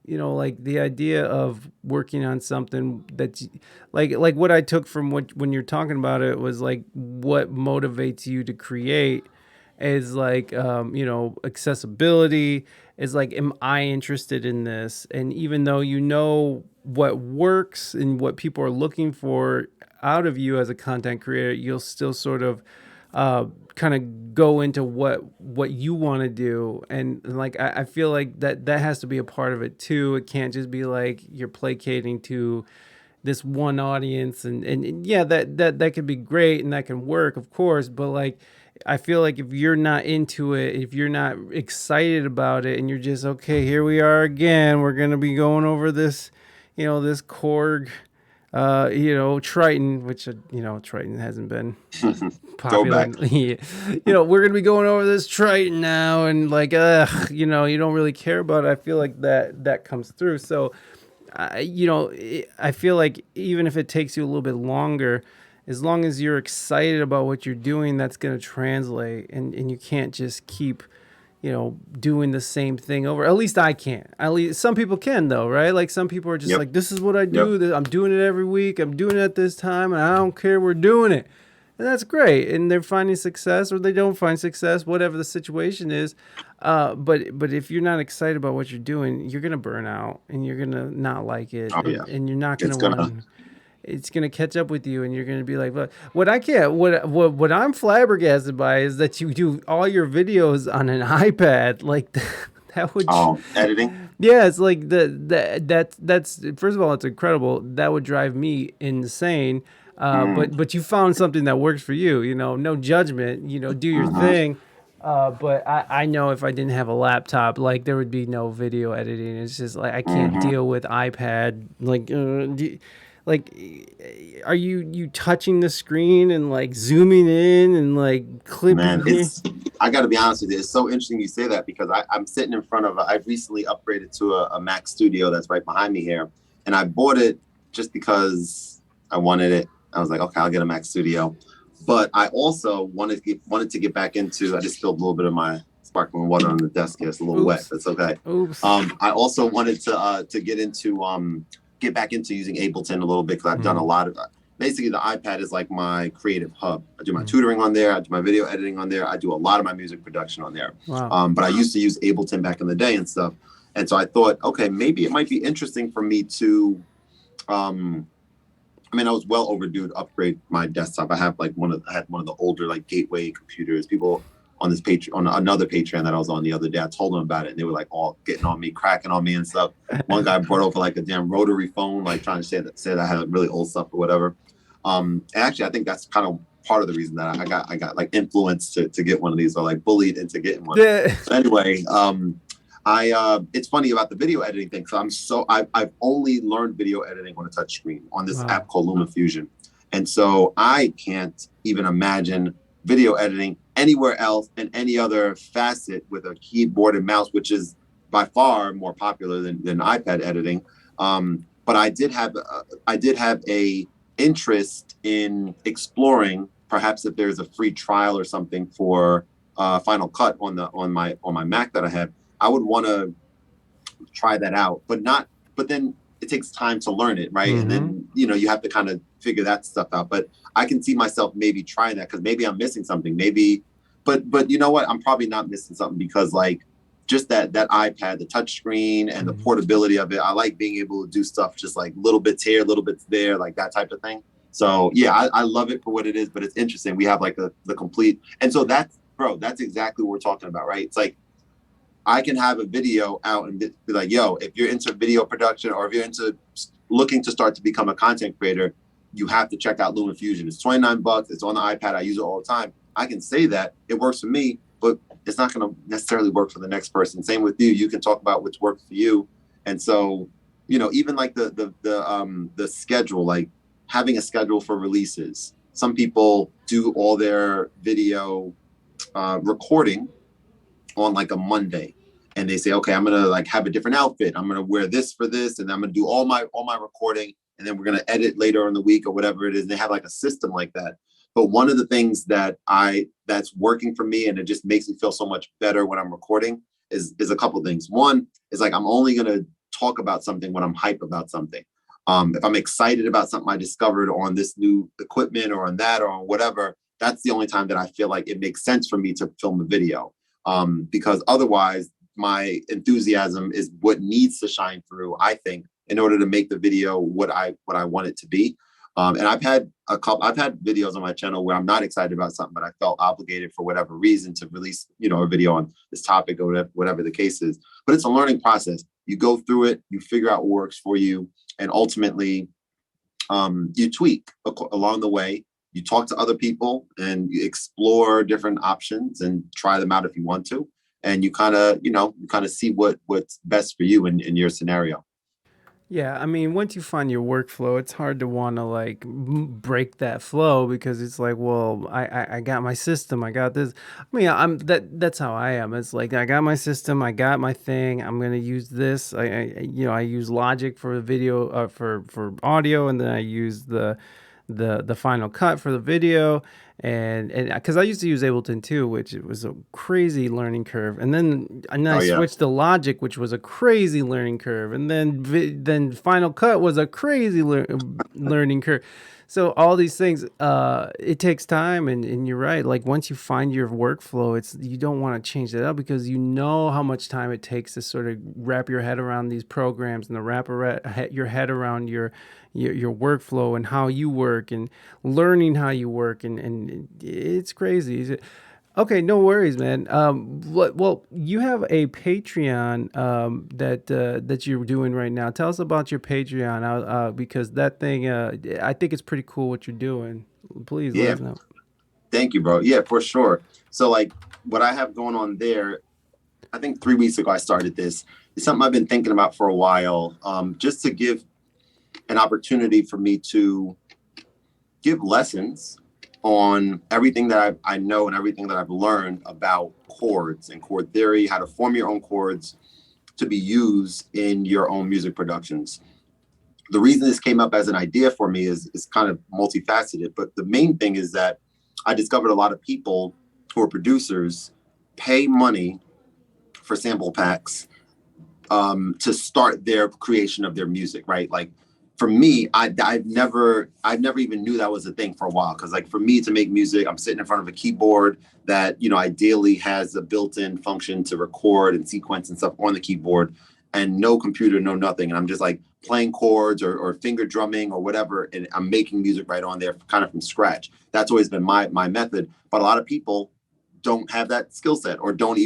like the idea of working on something that's like what I took from when you're talking about it was like what motivates you to create is like accessibility is like, am I interested in this? And even though what works and what people are looking for out of you as a content creator, you'll still sort of kind of go into what you want to do. And like I feel like that has to be a part of it too. It can't just be like you're placating to this one audience and yeah, that could be great and that can work, of course, but like I feel like if you're not into it, if you're not excited about it, and you're just, okay, here we are again, we're going to be going over this, this Korg, Triton, which, Triton hasn't been popular. We're going to be going over this Triton now, and like, you don't really care about it. I feel like that comes through. So, I feel like even if it takes you a little bit longer, as long as you're excited about what you're doing, that's going to translate, and you can't just keep, doing the same thing over. At least I can't. At least some people can, though, right? Like some people are just Yep. like, this is what I Yep. do. I'm doing it every week. I'm doing it at this time, and I don't care. We're doing it. And that's great. And they're finding success, or they don't find success, whatever the situation is. But if you're not excited about what you're doing, you're gonna burn out, and you're gonna not like it, Oh yeah. and you're not It's gonna gonna. want. It's gonna catch up with you, and you're gonna be like, "Look, what I can't, what I'm flabbergasted by is that you do all your videos on an iPad, like that would." Oh, editing. Yeah, it's like that's first of all, it's incredible. That would drive me insane. But you found something that works for you. No judgment. Do your thing. But I know if I didn't have a laptop, like there would be no video editing. It's just like I can't deal with iPad. Like, like, are you touching the screen and like zooming in and like clipping? Man, I got to be honest with you. It's so interesting you say that because I'm sitting in front of. I've recently upgraded to a Mac Studio that's right behind me here, and I bought it just because I wanted it. I was like, okay, I'll get a Mac Studio, but I also wanted to get back into. I just spilled a little bit of my sparkling water on the desk here. It's a little wet. That's okay. Oops. I also wanted to get back into using Ableton a little bit because I've done a lot of. Basically, the iPad is like my creative hub. I do my tutoring on there. I do my video editing on there. I do a lot of my music production on there. Wow. But I used to use Ableton back in the day and stuff. And so I thought, okay, maybe it might be interesting for me to. I was well overdue to upgrade my desktop. I had one of the older like gateway computers. People on this on another Patreon that I was on the other day, I told them about it, and they were like all getting on me, cracking on me and stuff. One guy brought over like a damn rotary phone, like trying to say that I had really old stuff or whatever. And actually, I think that's kind of part of the reason that I got like influenced to get one of these, or like bullied into getting one. Yeah. So anyway, it's funny about the video editing thing. So I've only learned video editing on a touch screen on this app called LumaFusion. And so I can't even imagine video editing anywhere else in any other facet with a keyboard and mouse, which is by far more popular than iPad editing. But I did have a interest in exploring perhaps if there's a free trial or something for Final Cut on my Mac that I have. I would want to try that out, but then it takes time to learn it, right? And then you have to kind of figure that stuff out. But I can see myself maybe trying that because maybe I'm missing something. Maybe, but you know what? I'm probably not missing something because like just that iPad, the touch screen and the portability of it. I like being able to do stuff just like little bits here, little bits there, like that type of thing. So yeah, I love it for what it is, but it's interesting. We have like the complete, and so that's exactly what we're talking about, right? It's like I can have a video out and be like, yo, if you're into video production or if you're into looking to start to become a content creator, you have to check out LumaFusion. It's $29. It's on the iPad. I use it all the time. I can say that it works for me, but it's not going to necessarily work for the next person. Same with you. You can talk about what's worked for you. And so, even like the schedule, like having a schedule for releases. Some people do all their video recording on like a Monday, and they say, okay, I'm gonna like have a different outfit. I'm gonna wear this for this, and I'm gonna do all my recording, and then we're gonna edit later in the week or whatever it is. And they have like a system like that. But one of the things that's working for me, and it just makes me feel so much better when I'm recording, is a couple things. One is like I'm only gonna talk about something when I'm hype about something. If I'm excited about something I discovered on this new equipment or on that or on whatever, that's the only time that I feel like it makes sense for me to film a video. Because otherwise my enthusiasm is what needs to shine through, I think, in order to make the video what I want it to be. And I've had videos on my channel where I'm not excited about something, but I felt obligated for whatever reason to release, a video on this topic or whatever the case is. But it's a learning process. You go through it, you figure out what works for you, and ultimately you tweak along the way. You talk to other people and you explore different options and try them out if you want to. And you kind of see what's best for you in your scenario. Yeah, I mean, once you find your workflow, it's hard to want to like break that flow because it's like, well, I got my system, I got this. I mean, that's how I am. It's like I got my system, I got my thing. I'm gonna use this. I use Logic for video, for audio, and then I use the the Final Cut for the video, and because I used to use Ableton too, which it was a crazy learning curve, and then I Oh yeah. switched to Logic, which was a crazy learning curve, and then Final Cut was a crazy learning curve. So all these things, it takes time, and you're right. Like once you find your workflow, it's you don't want to change that up because you know how much time it takes to sort of wrap your head around these programs and to wrap your head around your workflow and how you work and learning how you work, and it's crazy. Okay, no worries, man. Well, you have a Patreon that you're doing right now. Tell us about your Patreon, because that thing, I think it's pretty cool what you're doing. Please let Yeah. us know. Thank you, bro. Yeah, for sure. So like what I have going on there, I think 3 weeks ago I started this. It's something I've been thinking about for a while, just to give an opportunity for me to give lessons on everything that I know and everything that I've learned about chords and chord theory, how to form your own chords to be used in your own music productions. The reason this came up as an idea for me is kind of multifaceted, but the main thing is that I discovered a lot of people who are producers pay money for sample packs to start their creation of their music, right? Like for me, I've never even knew that was a thing for a while. Cause like for me to make music, I'm sitting in front of a keyboard that, you know, ideally has a built-in function to record and sequence and stuff on the keyboard, and no computer, no nothing. And I'm just like playing chords or finger drumming or whatever. And I'm making music right on there kind of from scratch. That's always been my method. But a lot of people don't have that skill set or don't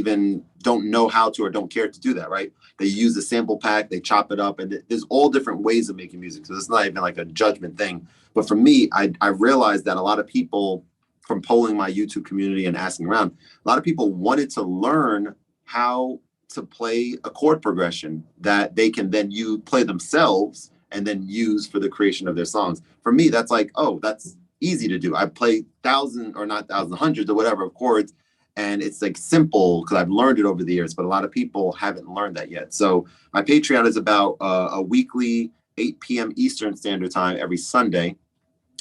know how to or don't care to do that, right? They use the sample pack, they chop it up, and there's all different ways of making music. So it's not even like a judgment thing. But for me, I realized that a lot of people, from polling my YouTube community and asking around, a lot of people wanted to learn how to play a chord progression that they can then play themselves and then use for the creation of their songs. For me, that's like, oh, that's easy to do. I play hundreds or whatever of chords, and it's like simple because I've learned it over the years, but a lot of people haven't learned that yet. So my Patreon is about a weekly 8 p.m. Eastern Standard Time every Sunday.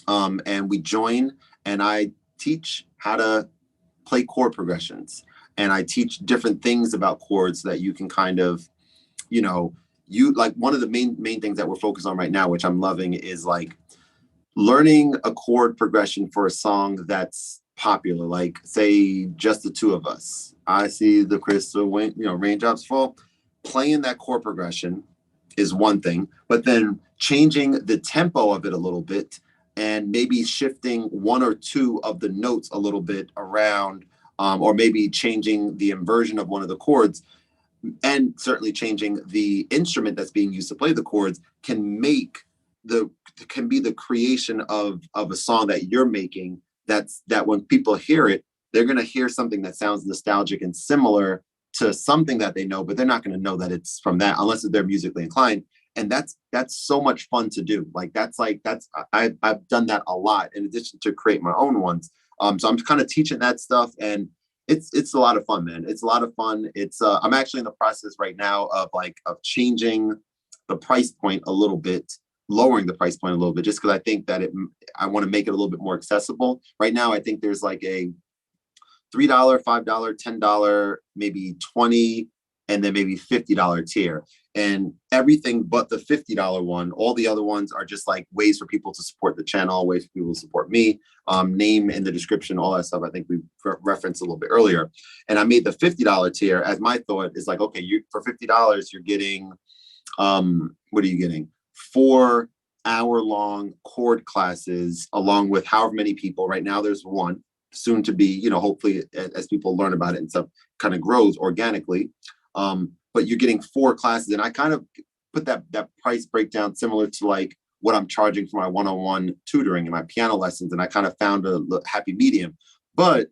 And we join and I teach how to play chord progressions. And I teach different things about chords that you can kind of, you know, like one of the main things that we're focused on right now, which I'm loving, is like learning a chord progression for a song that's popular, like say Just the Two of Us. I see the crystal raindrops fall. Playing that chord progression is one thing, but then changing the tempo of it a little bit and maybe shifting one or two of the notes a little bit around, or maybe changing the inversion of one of the chords, and certainly changing the instrument that's being used to play the chords can be the creation of a song that you're making, that when people hear it, they're going to hear something that sounds nostalgic and similar to something that they know, but they're not going to know that it's from that unless they're musically inclined. And that's so much fun to do. I've done that a lot in addition to create my own ones. So I'm kind of teaching that stuff, and it's a lot of fun, man. It's a lot of fun. It's I'm actually in the process right now of changing the price point a little bit, lowering the price point a little bit, just because I think that I want to make it a little bit more accessible. Right now, I think there's like a $3, $5, $10, maybe $20, and then maybe $50 tier. And everything but the $50 one, all the other ones are just like ways for people to support the channel, ways for people to support me. Name in the description, all that stuff. I think we referenced a little bit earlier. And I made the $50 tier as my thought is like, okay, for $50, you're getting, what are you getting? 4-hour-long chord classes, along with however many people. Right now, there's one, soon to be, hopefully as people learn about it and stuff kind of grows organically. But you're getting 4 classes, and I kind of put that price breakdown similar to like what I'm charging for my one-on-one tutoring and my piano lessons, and I kind of found a happy medium. But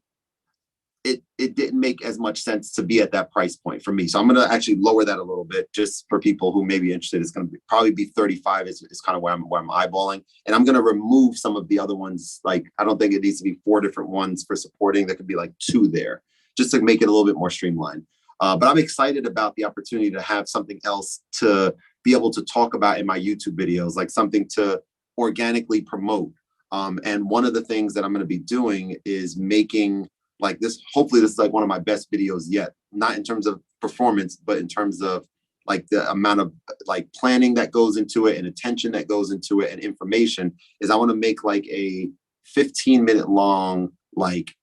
it didn't make as much sense to be at that price point for me. So I'm going to actually lower that a little bit just for people who may be interested. It's going to probably be 35 is kind of where I'm eyeballing. And I'm going to remove some of the other ones. Like, I don't think it needs to be 4 different ones for supporting. There could be like 2 there just to make it a little bit more streamlined. But I'm excited about the opportunity to have something else to be able to talk about in my YouTube videos, like something to organically promote. And one of the things that I'm going to be doing is making like this. Hopefully, this is like one of my best videos yet. Not in terms of performance, but in terms of like the amount of like planning that goes into it and attention that goes into it and information. Is I want to make like a 15-minute long like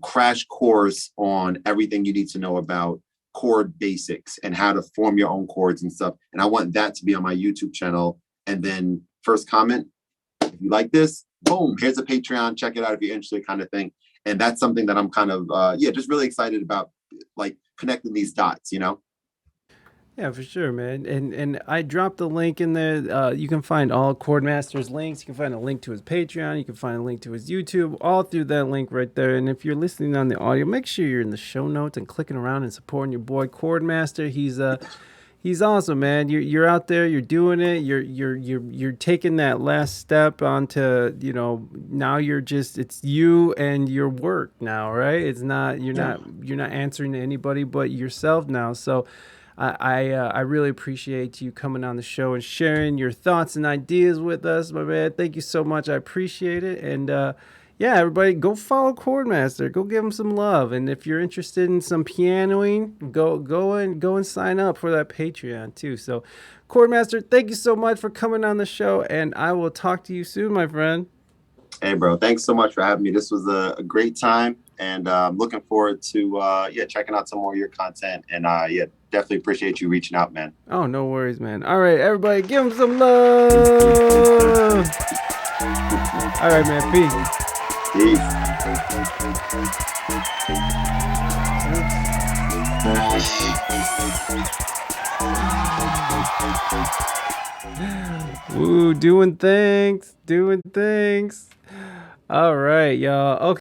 crash course on everything you need to know about chord basics and how to form your own chords and stuff. And I want that to be on my YouTube channel. And then first comment, if you like this, boom, here's a Patreon, check it out if you're interested, kind of thing. And that's something that I'm kind of, just really excited about, like connecting these dots, Yeah, for sure, man. And I dropped the link in there. You can find all Khordmaster's links. You can find a link to his Patreon. You can find a link to his YouTube, all through that link right there. And if you're listening on the audio, make sure you're in the show notes and clicking around and supporting your boy Khordmaster. He's awesome, man. You're out there. You're doing it. You're taking that last step onto now it's you and your work now, right? It's not you're not answering to anybody but yourself now. So I really appreciate you coming on the show and sharing your thoughts and ideas with us, my man. Thank you so much. I appreciate it. And everybody, go follow Khordmaster. Go give him some love. And if you're interested in some pianoing, go and sign up for that Patreon too. So, Khordmaster, thank you so much for coming on the show, and I will talk to you soon, my friend. Hey, bro. Thanks so much for having me. This was a great time, and I'm looking forward to checking out some more of your content. And definitely appreciate you reaching out, man. Oh, no worries, man. All right, everybody, give him some love. All right, man. Peace. Woo, doing things. All right, y'all. Okay.